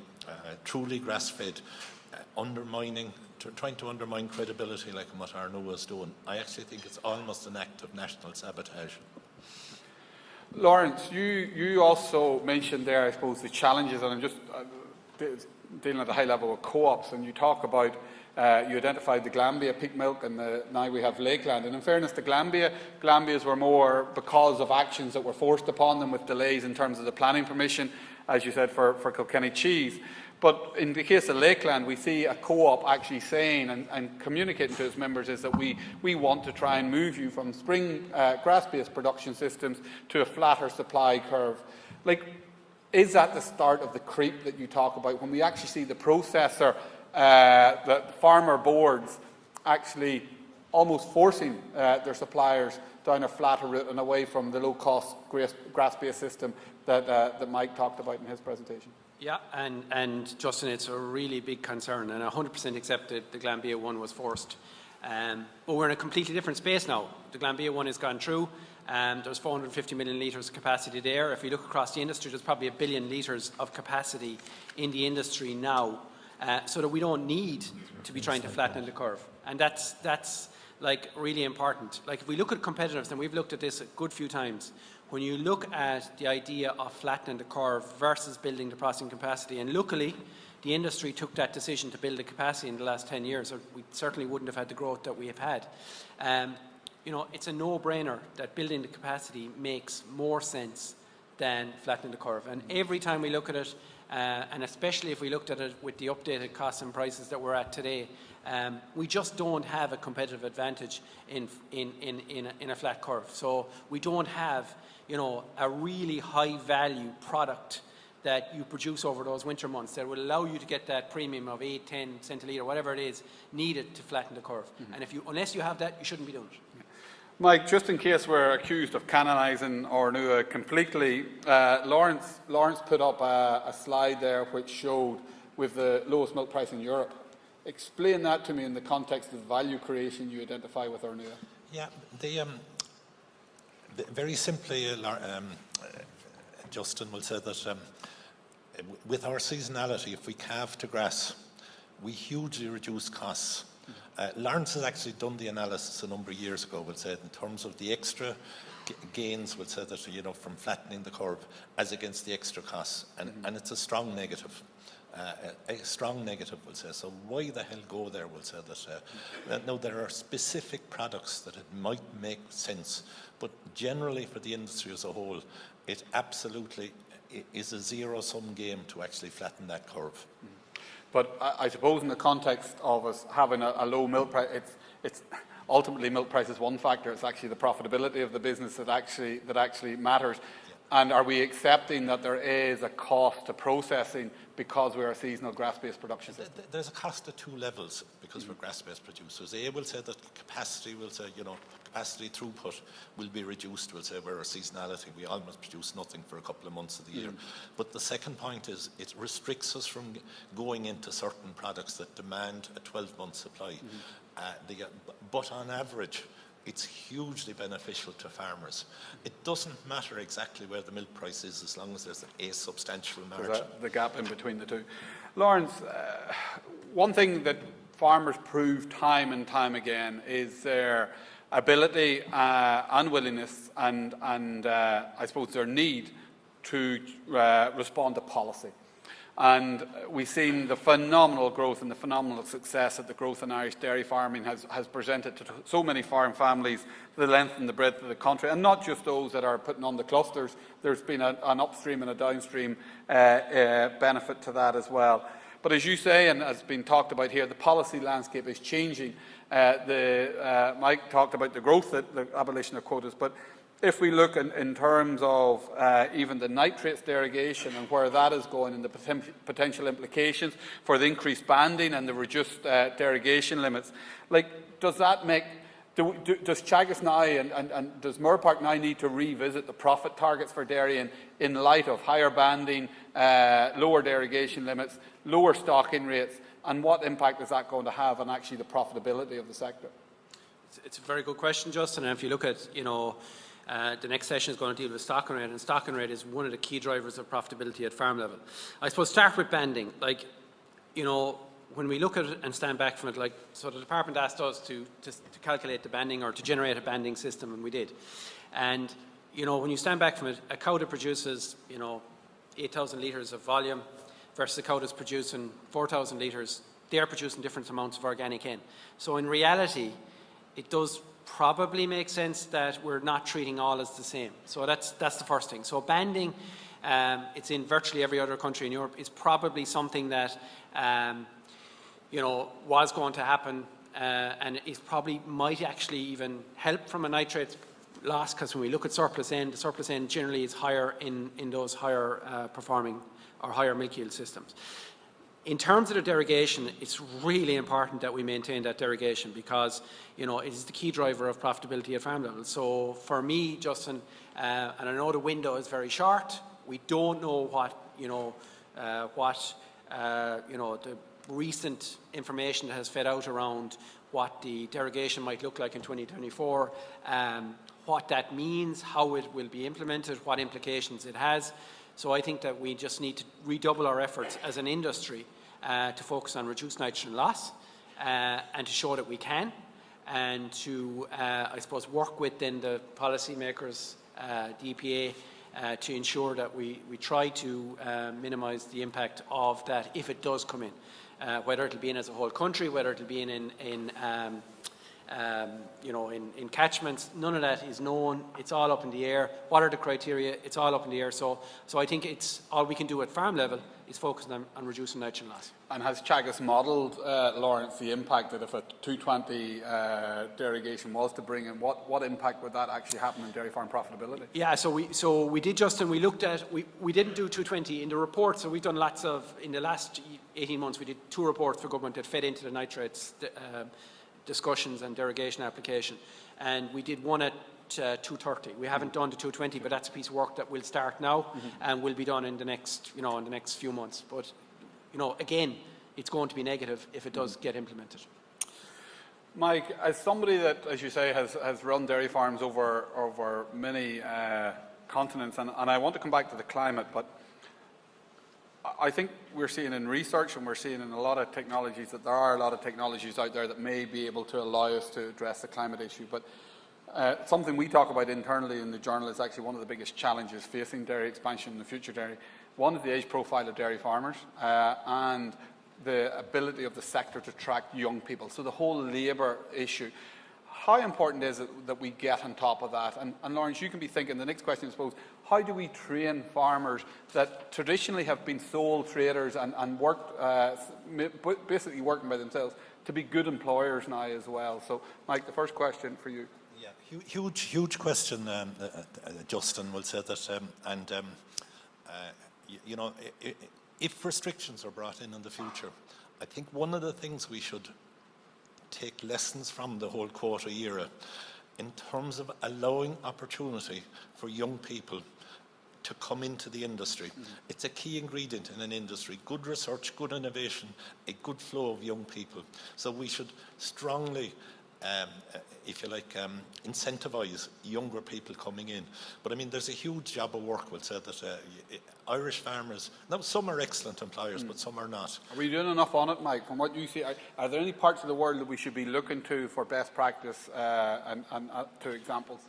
truly grass-fed trying to undermine credibility like what Ornua is doing, I actually think it's almost an act of national sabotage. Laurence, you also mentioned there, I suppose, the challenges, and I'm just dealing at a high level with co-ops, and you talk about, you identified the Glanbia peak milk, and now we have Lakeland. And in fairness to Glanbias were more because of actions that were forced upon them with delays in terms of the planning permission, as you said, for Kilkenny cheese. But in the case of Lakeland, we see a co-op actually saying and communicating to its members is that we want to try and move you from spring grass-based production systems to a flatter supply curve. Like, is that the start of the creep that you talk about, when we actually see the processor, the farmer boards actually almost forcing their suppliers down a flatter route and away from the low-cost grass-based system that Mike talked about in his presentation? Yeah, and Justin, it's a really big concern, and I 100% accept that the Glanbia one was forced. But we're in a completely different space now. The Glanbia one has gone through. There's 450 million litres of capacity there. If you look across the industry, there's probably 1 billion litres of capacity in the industry now, so that we don't need to be trying to flatten the curve. And that's like really important. Like, if we look at competitiveness, and we've looked at this a good few times, when you look at the idea of flattening the curve versus building the processing capacity, and luckily the industry took that decision to build the capacity in the last 10 years, or we certainly wouldn't have had the growth that we have had. You know, it's a no-brainer that building the capacity makes more sense than flattening the curve. And every time we look at it, and especially if we looked at it with the updated costs and prices that we're at today, we just don't have a competitive advantage in a flat curve. So we don't have, you know, a really high-value product that you produce over those winter months that will allow you to get that premium of 8, 10 cent a litre, whatever it is, needed to flatten the curve. Mm-hmm. And unless you have that, you shouldn't be doing it. Mike, just in case we're accused of canonising Ornua completely, Laurence put up a slide there which showed with the lowest milk price in Europe. Explain that to me in the context of value creation you identify with Ornua. Yeah, very simply, Justin will say that with our seasonality, if we calve to grass, we hugely reduce costs. Laurence has actually done the analysis a number of years ago, we'll say, in terms of the extra gains, we'll say that, you know, from flattening the curve as against the extra costs, and it's a strong negative. We'll say. So why the hell go there, we'll say that. Now, there are specific products that it might make sense, but generally for the industry as a whole, it absolutely is a zero-sum game to actually flatten that curve. But I suppose in the context of us having a low milk price, it's ultimately milk price is one factor. It's actually the profitability of the business that actually matters. And are we accepting that there is a cost to processing because we are a seasonal grass-based production system? There's a cost at two levels because we're grass-based producers. A will say that capacity will say, capacity throughput will be reduced. We'll say we're a seasonality. We almost produce nothing for a couple of months of the year. But the second point is it restricts us from going into certain products that demand a 12-month supply. But on average, it's hugely beneficial to farmers. It doesn't matter exactly where the milk price is as long as there's a substantial margin. The gap in between the two. Lawrence, one thing that farmers prove time and time again is their ability and willingness and I suppose their need to respond to policy. And we've seen the phenomenal growth and the phenomenal success that the growth in Irish dairy farming has presented to so many farm families, the length and the breadth of the country, and not just those that are putting on the clusters. There's been an upstream and a downstream benefit to that as well. But as you say, and has been talked about here, the policy landscape is changing. Mike talked about the growth, the abolition of quotas, but if we look in terms of even the nitrates derogation and where that is going and the potential implications for the increased banding and the reduced derogation limits, does that make, does Teagasc now and does Moorpark now need to revisit the profit targets for dairy in light of higher banding, lower derogation limits, lower stocking rates, and what impact is that going to have on actually the profitability of the sector? It's a very good question, Justin, and if you look at, the next session is going to deal with stocking rate, and stocking rate is one of the key drivers of profitability at farm level. I suppose start with banding. When we look at it and stand back from it, so the department asked us to calculate the banding or to generate a banding system, and we did. And, when you stand back from it, a cow that produces, 8,000 litres of volume versus a cow that's producing 4,000 litres, they are producing different amounts of organic N. So in reality, it does probably make sense that we're not treating all as the same. So that's the first thing. So banding, it's in virtually every other country in Europe, is probably something that was going to happen, and it probably might actually even help from a nitrates loss, because when we look at surplus N, the surplus N generally is higher in those higher performing or higher milk yield systems. In terms of the derogation, it's really important that we maintain that derogation because, it is the key driver of profitability at farm level. So for me, Justin, and I know the window is very short, we don't know what the recent information that has fed out around what the derogation might look like in 2024, what that means, how it will be implemented, what implications it has. So I think that we just need to redouble our efforts as an industry to focus on reduced nitrogen loss and to show that we can, and to, I suppose, work with then the policymakers, the EPA, to ensure that we try to minimise the impact of that if it does come in, whether it will be in as a whole country, whether it will be in catchments. None of that is known. It's all up in the air. What are the criteria? It's all up in the air. So I think it's all we can do at farm level is focus on reducing nitrogen loss. And has Teagasc modelled, Laurence, the impact that if a 220 derogation was to bring in, what impact would that actually happen in dairy farm profitability? Yeah, so we did, Justin. We looked at, we didn't do 220 in the report. So we've done lots of, in the last 18 months, we did 2 reports for government that fed into the nitrates discussions and derogation application, and we did one at 230. We haven't done the 220, but that's a piece of work that will start now and will be done in the next, in the next few months. But, again, it's going to be negative if it does get implemented. Mike, as somebody that, as you say, has run dairy farms over many continents, and I want to come back to the climate, but I think we're seeing in research and we're seeing in a lot of technologies that there are a lot of technologies out there that may be able to allow us to address the climate issue. But something we talk about internally in the journal is actually one of the biggest challenges facing dairy expansion in the future dairy. One is the age profile of dairy farmers and the ability of the sector to attract young people. So the whole labour issue. How important is it that we get on top of that? And Laurence, you can be thinking, the next question I suppose, how do we train farmers that traditionally have been sole traders and worked, basically working by themselves, to be good employers now as well? So Mike, the first question for you. Yeah, Huge question, Justin will say that, you know, if restrictions are brought in the future, I think one of the things we should take lessons from the whole quota era in terms of allowing opportunity for young people to come into the industry. It's a key ingredient in an industry. Good research, good innovation, a good flow of young people. So we should strongly, if you like, incentivise younger people coming in. But I mean, there's a huge job of work, we'll say, that Irish farmers, now some are excellent employers, but some are not. Are we doing enough on it, Mike? From what you see, are there any parts of the world that we should be looking to for best practice and to examples?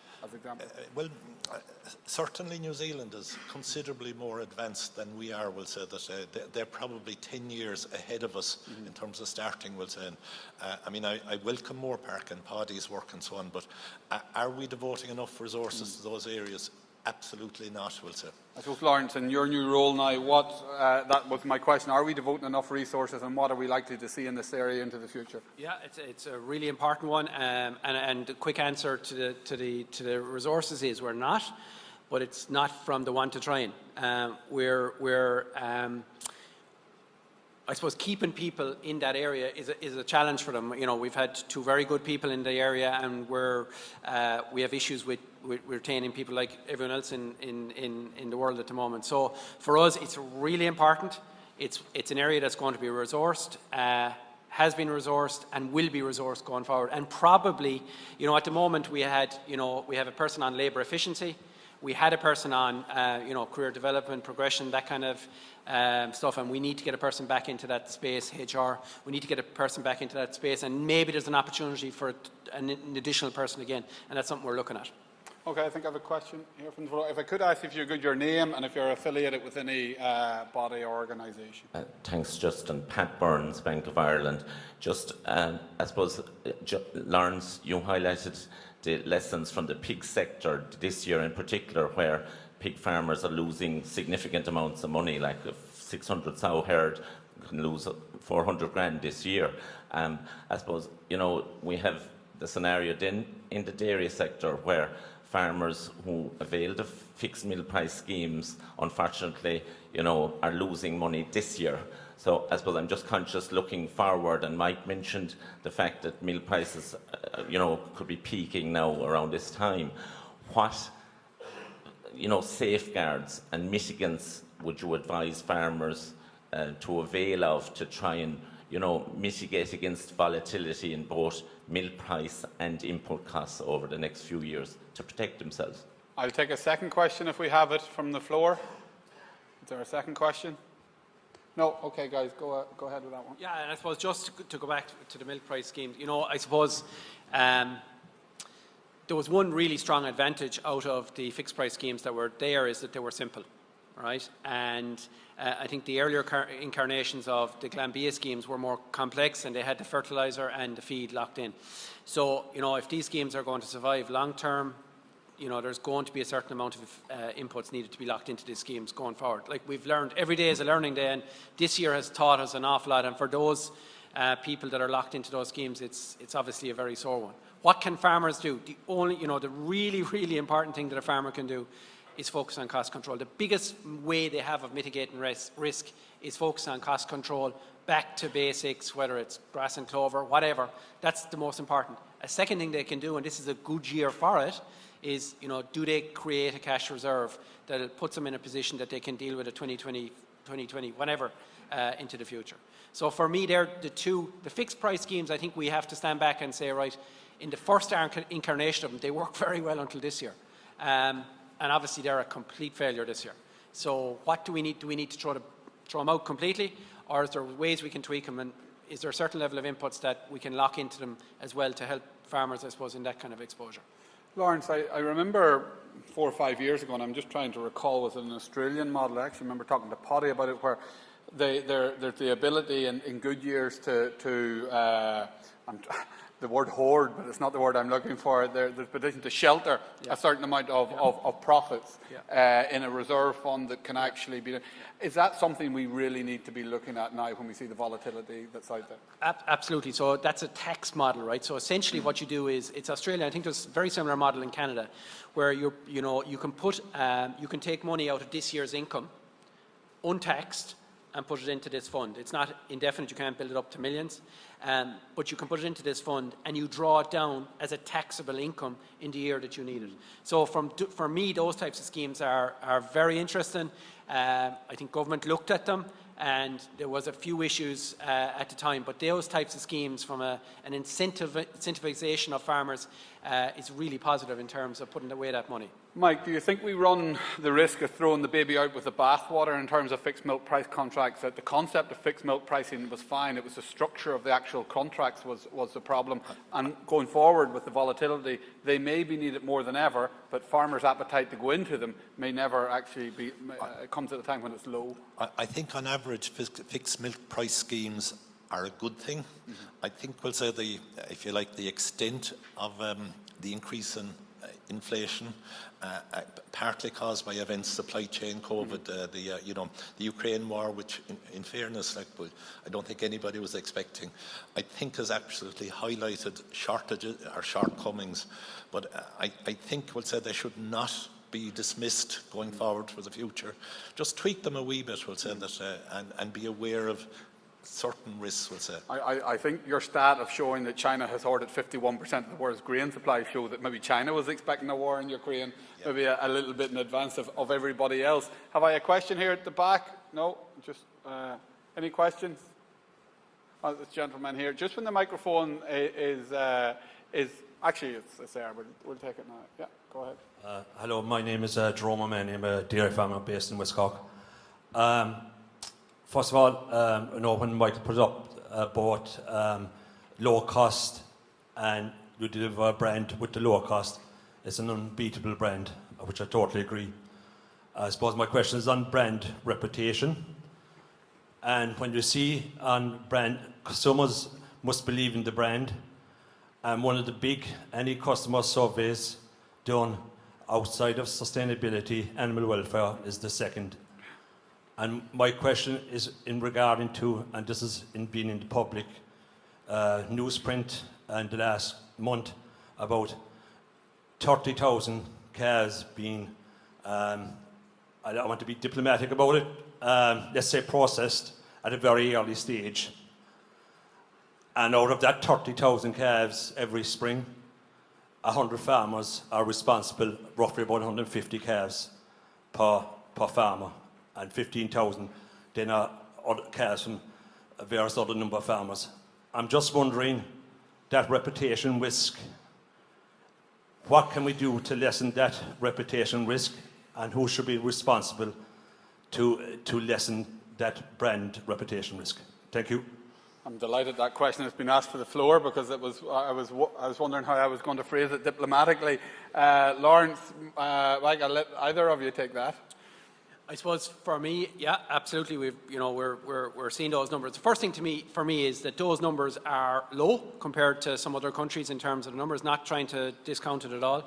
Certainly New Zealand is considerably more advanced than we are, we'll say that they're probably 10 years ahead of us in terms of starting, we'll say. I mean, I welcome more Park and Paddy's work and so on, but are we devoting enough resources to those areas? Absolutely not, we'll say. I suppose, Laurence, in your new role now, that was my question. Are we devoting enough resources, and what are we likely to see in this area into the future? Yeah, it's a really important one, and the quick answer to the resources is we're not, but it's not from the want to trying. We're I suppose keeping people in that area is a challenge for them. You know, we've had two very good people in the area, and we have issues with retaining people like everyone else in the world at the moment. So for us, it's really important. It's an area that's going to be resourced, has been resourced, and will be resourced going forward. And probably, you know, at the moment we have a person on labour efficiency. We had a person on, career development, progression, that kind of stuff, and we need to get a person back into that space, HR. We need to get a person back into that space, and maybe there's an opportunity for an additional person again, and that's something we're looking at. Okay, I think I have a question here from the floor. If I could ask if you could your name and if you're affiliated with any body or organisation. Thanks, Justin. Pat Burns, Bank of Ireland. Just, I suppose, Laurence, you highlighted the lessons from the pig sector this year in particular, where pig farmers are losing significant amounts of money, like a 600 sow herd can lose 400 grand this year. I suppose, you know, we have the scenario then in the dairy sector where farmers who avail the fixed milk price schemes, unfortunately, you know, are losing money this year. So I suppose I'm just conscious looking forward, and Mike mentioned the fact that milk prices, could be peaking now around this time. What, safeguards and mitigants would you advise farmers to avail of to try and, mitigate against volatility in both milk price and input costs over the next few years to protect themselves? I'll take a second question if we have it from the floor. Is there a second question? No? Okay, guys, go ahead with that one. Yeah, and I suppose just to go back to the milk price scheme, I suppose there was one really strong advantage out of the fixed price schemes that were there, is that they were simple, right? And I think the earlier incarnations of the Glanbia schemes were more complex, and they had the fertiliser and the feed locked in. So, if these schemes are going to survive long term, there's going to be a certain amount of inputs needed to be locked into these schemes going forward. Like we've learned, every day is a learning day, and this year has taught us an awful lot. And for those people that are locked into those schemes, it's obviously a very sore one. What can farmers do? The really, really important thing that a farmer can do is focus on cost control. The biggest way they have of mitigating risk is focus on cost control, back to basics, whether it's grass and clover, whatever. That's the most important. A second thing they can do, and this is a good year for it, is, do they create a cash reserve that puts them in a position that they can deal with a 2020, whatever, into the future. So for me, they're the fixed price schemes. I think we have to stand back and say, right, in the first incarnation of them, they work very well until this year. And obviously they're a complete failure this year. So what do we need? Do we need to throw them out completely? Or is there ways we can tweak them? And is there a certain level of inputs that we can lock into them as well to help farmers, I suppose, in that kind of exposure? Laurence, I remember 4 or 5 years ago, and I'm just trying to recall, was it an Australian model? I actually remember talking to Paddy about it, where there's the ability in good years to the word hoard, but it's not the word I'm looking for. There's petition to shelter a certain amount of profits in a reserve fund that can actually be. Is that something we really need to be looking at now when we see the volatility that's out there? Absolutely. So that's a tax model, right? So essentially what you do is, it's Australia, I think there's a very similar model in Canada, where you can take money out of this year's income, untaxed, and put it into this fund. It's not indefinite, you can't build it up to millions, but you can put it into this fund and you draw it down as a taxable income in the year that you need it. So for me, those types of schemes are very interesting. I think government looked at them and there was a few issues at the time, but those types of schemes from an incentivization of farmers is really positive in terms of putting away that money. Mike, do you think we run the risk of throwing the baby out with the bathwater in terms of fixed milk price contracts? That the concept of fixed milk pricing was fine, it was the structure of the actual contracts was the problem, and going forward with the volatility, they may be needed more than ever, but farmers' appetite to go into them may never actually be, it comes at a time when it's low. I think on average fixed milk price schemes are a good thing. I think we'll say if you like, the extent of the increase in inflation, partly caused by events, supply chain, COVID, the Ukraine war, which in fairness, I don't think anybody was expecting, I think has absolutely highlighted shortages or shortcomings. But I think we'll say they should not be dismissed going forward for the future. Just tweak them a wee bit, we'll say that, and be aware of certain risks, we'll say. I think your stat of showing that China has hoarded 51% of the world's grain supply show that maybe China was expecting a war in Ukraine, maybe a little bit in advance of everybody else. Have I a question here at the back? No? Just any questions? Oh, this gentleman here. Just when the microphone is actually it's there. We'll take it now. Yeah, go ahead. Hello, my name is Jerome O'Mahony. I'm a dairy farmer based in West Cork. First of all, I know when Michael put it up about low cost and you deliver a brand with the lower cost, it's an unbeatable brand, which I totally agree. I suppose my question is on brand reputation. And when you see on brand, consumers must believe in the brand. And one of the big any customer surveys done outside of sustainability, animal welfare is the second. And my question is in regarding to, and this is being in the public newsprint in the last month, about 30,000 calves being, I don't want to be diplomatic about it, let's say processed at a very early stage. And out of that 30,000 calves every spring, 100 farmers are responsible, roughly about 150 calves per farmer. And 15,000 then are other calves from various other number of farmers. I'm just wondering, that reputation risk, what can we do to lessen that reputation risk, and who should be responsible to lessen that brand reputation risk? Thank you. I'm delighted that question has been asked for the floor, because I was wondering how I was going to phrase it diplomatically. Laurence, Mike, I'll let either of you take that. I suppose for me, yeah, absolutely. We're seeing those numbers. The first thing for me is that those numbers are low compared to some other countries in terms of the numbers. Not trying to discount it at all.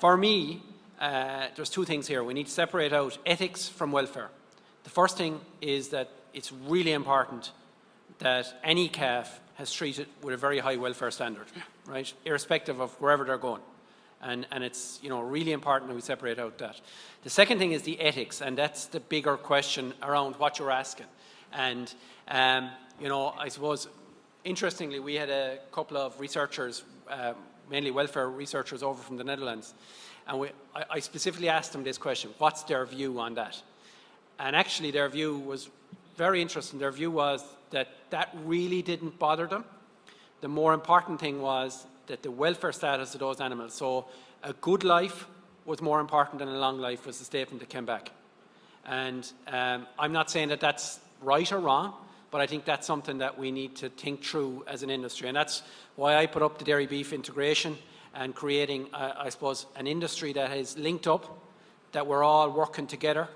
For me, there's two things here. We need to separate out ethics from welfare. The first thing is that it's really important that any calf has treated with a very high welfare standard, right, irrespective of wherever they're going. And it's really important that we separate out that. The second thing is the ethics, and that's the bigger question around what you're asking. And I suppose interestingly, we had a couple of researchers, mainly welfare researchers, over from the Netherlands, and I specifically asked them this question: what's their view on that? And actually, their view was very interesting. Their view was that really didn't bother them. The more important thing was that the welfare status of those animals. So a good life was more important than a long life, was the statement that came back. And I'm not saying that that's right or wrong, but I think that's something that we need to think through as an industry. And that's why I put up the dairy beef integration and creating, I suppose, an industry that is linked up, that we're all working together,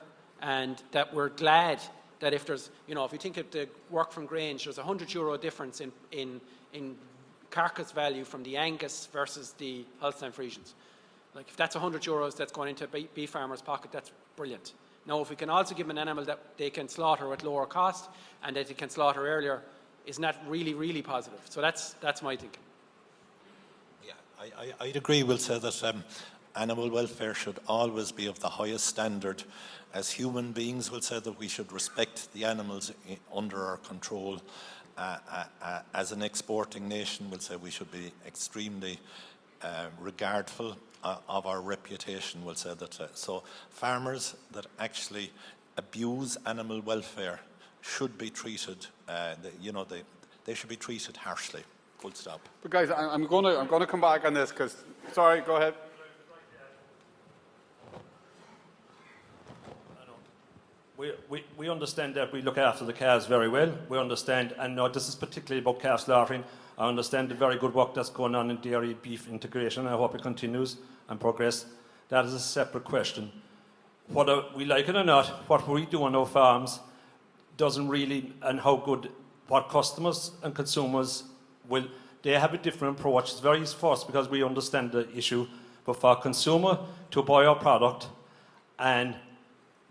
and that we're glad that if there's, if you think of the work from Grange, there's €100 difference in carcass value from the Angus versus the Holstein Friesians. Like if that's €100 that's going into a beef farmer's pocket, that's brilliant. Now, if we can also give them an animal that they can slaughter at lower cost and that they can slaughter earlier, isn't that really, really positive? So that's my thinking. Yeah, I'd agree. We'll say that animal welfare should always be of the highest standard. As human beings, we'll say that we should respect the animals under our control. As an exporting nation, we'll say we should be extremely regardful of our reputation. We'll say that. So farmers that actually abuse animal welfare should be treated, they should be treated harshly. Full stop. But guys, I'm going to come back on this because, sorry, go ahead. We understand that we look after the calves very well. We understand, and no, this is particularly about calf slaughtering. I understand the very good work that's going on in dairy beef integration. I hope it continues and progress. That is a separate question. Whether we like it or not, what we do on our farms doesn't really, and how good, what customers and consumers will, they have a different approach. It's very easy for us because we understand the issue, but for a consumer to buy our product, and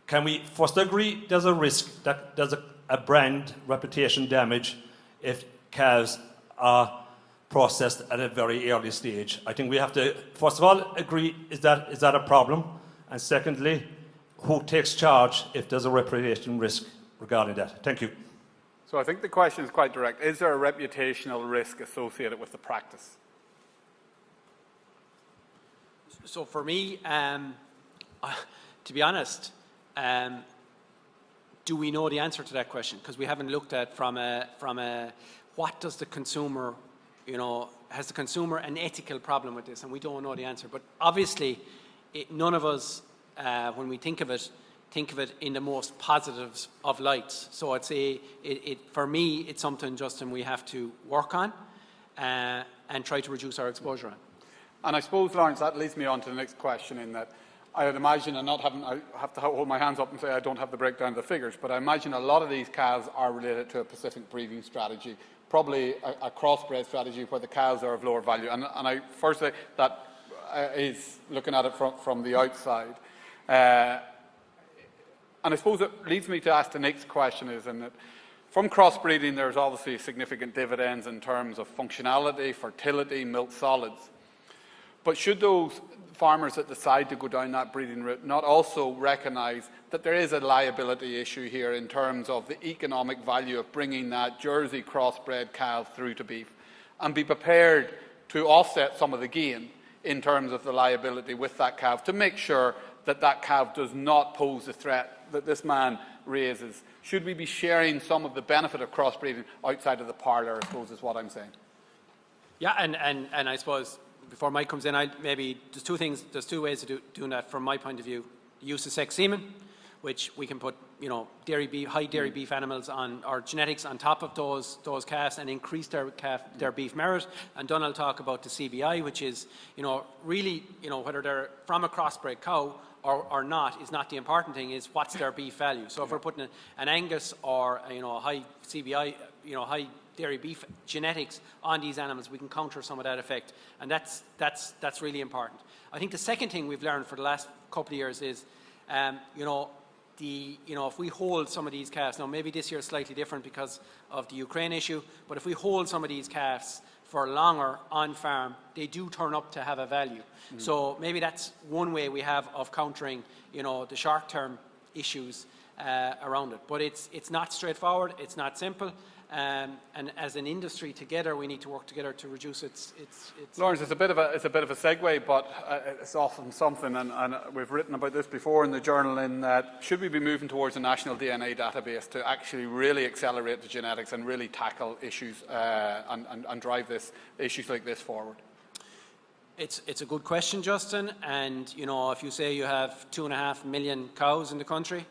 can we first agree there's a risk that there's a brand reputation damage if calves are processed at a very early stage? I think we have to, first of all, agree, is that a problem? And secondly, who takes charge if there's a reputation risk regarding that? Thank you. So I think the question is quite direct. Is there a reputational risk associated with the practice? So for me, to be honest, do we know the answer to that question? Because we haven't looked at from a what does the consumer, has the consumer an ethical problem with this? And we don't know the answer. But obviously, none of us, when we think of it in the most positives of lights. So I'd say, for me, it's something, Justin, we have to work on and try to reduce our exposure on. And I suppose, Laurence, that leads me on to the next question in that I would imagine, and I have to hold my hands up and say I don't have the breakdown of the figures, but I imagine a lot of these calves are related to a specific breeding strategy, probably a crossbred strategy where the calves are of lower value. And I firstly, that is looking at it from the outside. And I suppose it leads me to ask the next question is, in that from crossbreeding there's obviously significant dividends in terms of functionality, fertility, milk solids. But should those farmers that decide to go down that breeding route not also recognise that there is a liability issue here in terms of the economic value of bringing that Jersey crossbred calf through to beef, and be prepared to offset some of the gain in terms of the liability with that calf to make sure that that calf does not pose the threat that this man raises? Should we be sharing some of the benefit of crossbreeding outside of the parlour, I suppose is what I'm saying. Yeah, and I suppose before Mike comes in, there's two ways of doing that from my point of view. The use of sex semen, which we can put, high dairy beef animals on, or genetics on top of those calves and increase their beef merit. And then I'll talk about the CBI, which is, really, whether they're from a crossbred cow or not is not the important thing, is what's their beef value. So if we're putting an Angus or, a high CBI, high dairy beef genetics on these animals, we can counter some of that effect, and that's really important. I think the second thing we've learned for the last couple of years is, if we hold some of these calves, now maybe this year is slightly different because of the Ukraine issue, but if we hold some of these calves for longer on farm, they do turn up to have a value. So maybe that's one way we have of countering, the short-term issues around it. But it's not straightforward. It's not simple. And as an industry together, we need to work together to reduce its. Laurence, it's a bit of a segue, but it's often something, and we've written about this before in the journal. In that, should we be moving towards a national DNA database to actually really accelerate the genetics and really tackle issues and drive issues like this forward? It's a good question, Justin. And if you say you have 2.5 million cows in the country,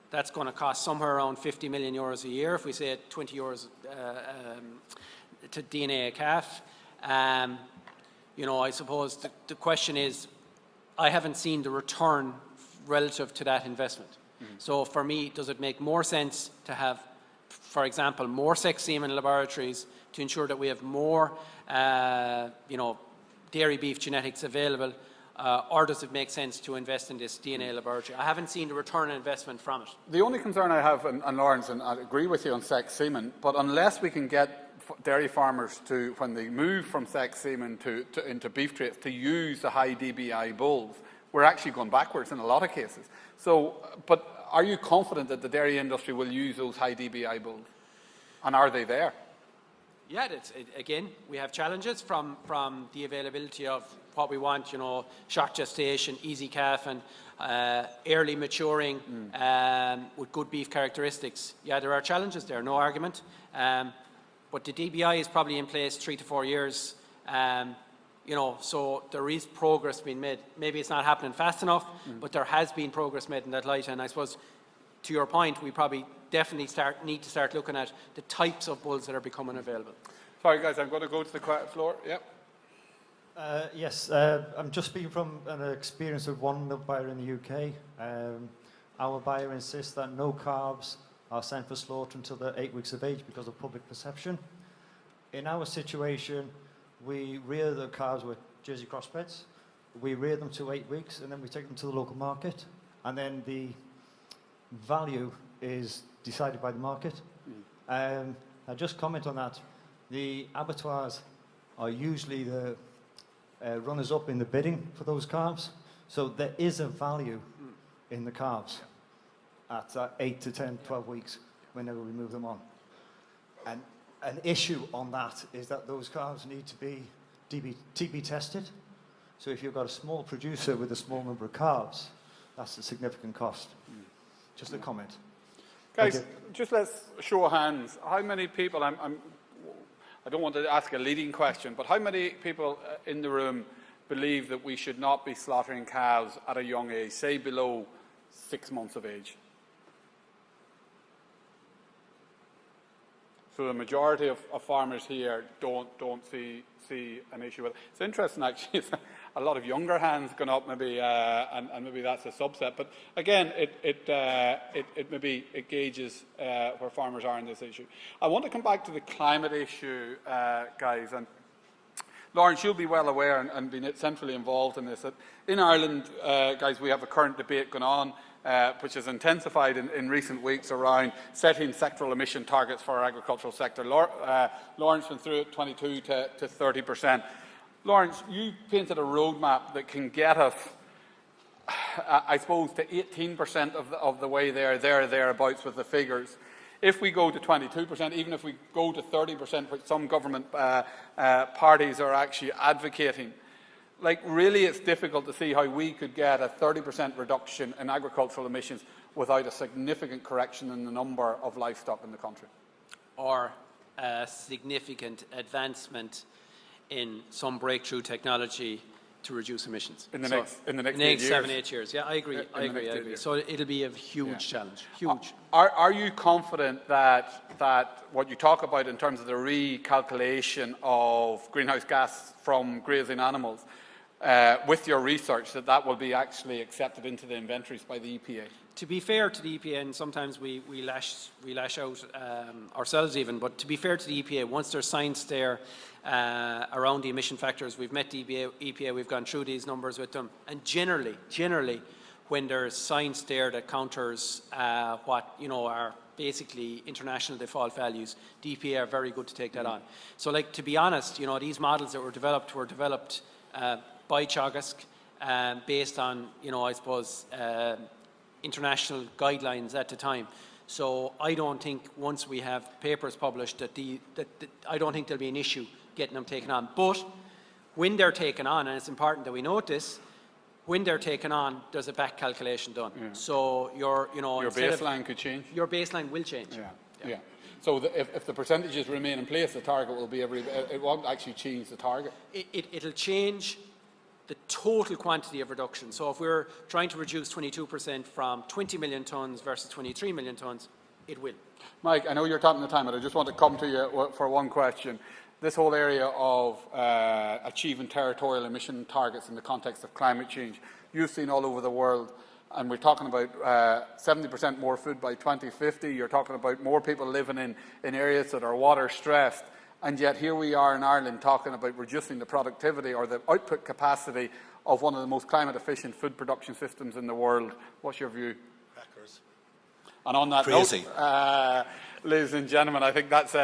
that's going to cost somewhere around €50 million a year. If we say at €20 to DNA a calf, I suppose the question is, I haven't seen the return relative to that investment. So for me, does it make more sense to have for example, more sex semen laboratories to ensure that we have more, dairy beef genetics available, or does it make sense to invest in this DNA laboratory? I haven't seen the return on investment from it. The only concern I have, and Laurence, and I agree with you on sex semen, but unless we can get dairy farmers to, when they move from sex semen into beef traits, to use the high DBI bulls, we're actually going backwards in a lot of cases. So, but are you confident that the dairy industry will use those high DBI bulls? And are they there? Yeah, again, we have challenges from the availability of what we want, short gestation, easy calf, and early maturing with good beef characteristics. Yeah, there are challenges there, no argument. But the DBI is probably in place 3 to 4 years. So there is progress being made. Maybe it's not happening fast enough, but there has been progress made in that light. And I suppose, to your point, we probably definitely need to start looking at the types of bulls that are becoming available. Sorry, guys, I'm going to go to the floor. Yep. Yes, I'm just speaking from an experience of one milk buyer in the UK. Our buyer insists that no calves are sent for slaughter until they're 8 weeks of age because of public perception. In our situation, we rear the calves with Jersey crossbreds. We rear them to 8 weeks, and then we take them to the local market. And then the value is decided by the market. I'll just comment on that. The abattoirs are usually the runners-up in the bidding for those calves. So there is a value in the calves at 8 to 10, 12 weeks whenever we move them on. And an issue on that is that those calves need to be TB tested. So if you've got a small producer with a small number of calves, that's a significant cost. Just a comment. Guys, just let's show of hands. How many people, I don't want to ask a leading question, but how many people in the room believe that we should not be slaughtering calves at a young age, say below 6 months of age? So the majority of farmers here don't see an issue with it. It's interesting, actually. A lot of younger hands going up, maybe, and maybe that's a subset. But again, it gauges where farmers are in this issue. I want to come back to the climate issue, guys. And Laurence, you'll be well aware and been centrally involved in this. That in Ireland, guys, we have a current debate going on, which has intensified in recent weeks around setting sectoral emission targets for our agricultural sector. Laurence went through it, 22 to 30%. Laurence, you painted a roadmap that can get us, I suppose, to 18% of the way thereabouts with the figures. If we go to 22%, even if we go to 30%, which some government parties are actually advocating, like, really it's difficult to see how we could get a 30% reduction in agricultural emissions without a significant correction in the number of livestock in the country. Or a significant advancement in some breakthrough technology to reduce emissions. In the next 7, 8 years. Yeah, I agree. I agree. So it'll be a huge challenge. Huge. Are you confident that what you talk about in terms of the recalculation of greenhouse gas from grazing animals, with your research, that will be actually accepted into the inventories by the EPA? To be fair to the EPA, and sometimes we lash out ourselves even, but to be fair to the EPA, once there's science there around the emission factors, we've met the EPA, we've gone through these numbers with them, and generally, when there's science there that counters what are basically international default values, the EPA are very good to take that on. So, like, to be honest, these models that were developed by Teagasc, based on, I suppose, international guidelines at the time. So I don't think once we have papers published that I don't think there'll be an issue getting them taken on. But when they're taken on, and it's important that we note this, when they're taken on, there's a back calculation done. Yeah. So your baseline could change. Your baseline will change. Yeah. So if the percentages remain in place, the target will be it won't actually change the target. It'll change the total quantity of reduction. So if we're trying to reduce 22% from 20 million tonnes versus 23 million tonnes, it will. Mike, I know you're tapping the time, but I just want to come to you for one question. This whole area of achieving territorial emission targets in the context of climate change, you've seen all over the world and we're talking about 70% more food by 2050. You're talking about more people living in areas that are water stressed. And yet here we are in Ireland talking about reducing the productivity or the output capacity of one of the most climate efficient food production systems in the world. What's your view? Crackers. And on that Crazy. note, ladies and gentlemen, I think that's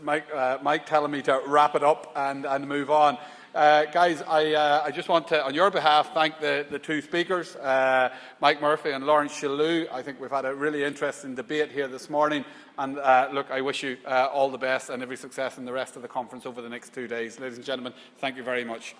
Mike telling me to wrap it up and move on. Guys, I just want to, on your behalf, thank the two speakers, Mike Murphy and Laurence Shalloo. I think we've had a really interesting debate here this morning. And look, I wish you all the best and every success in the rest of the conference over the next 2 days. Ladies and gentlemen, thank you very much.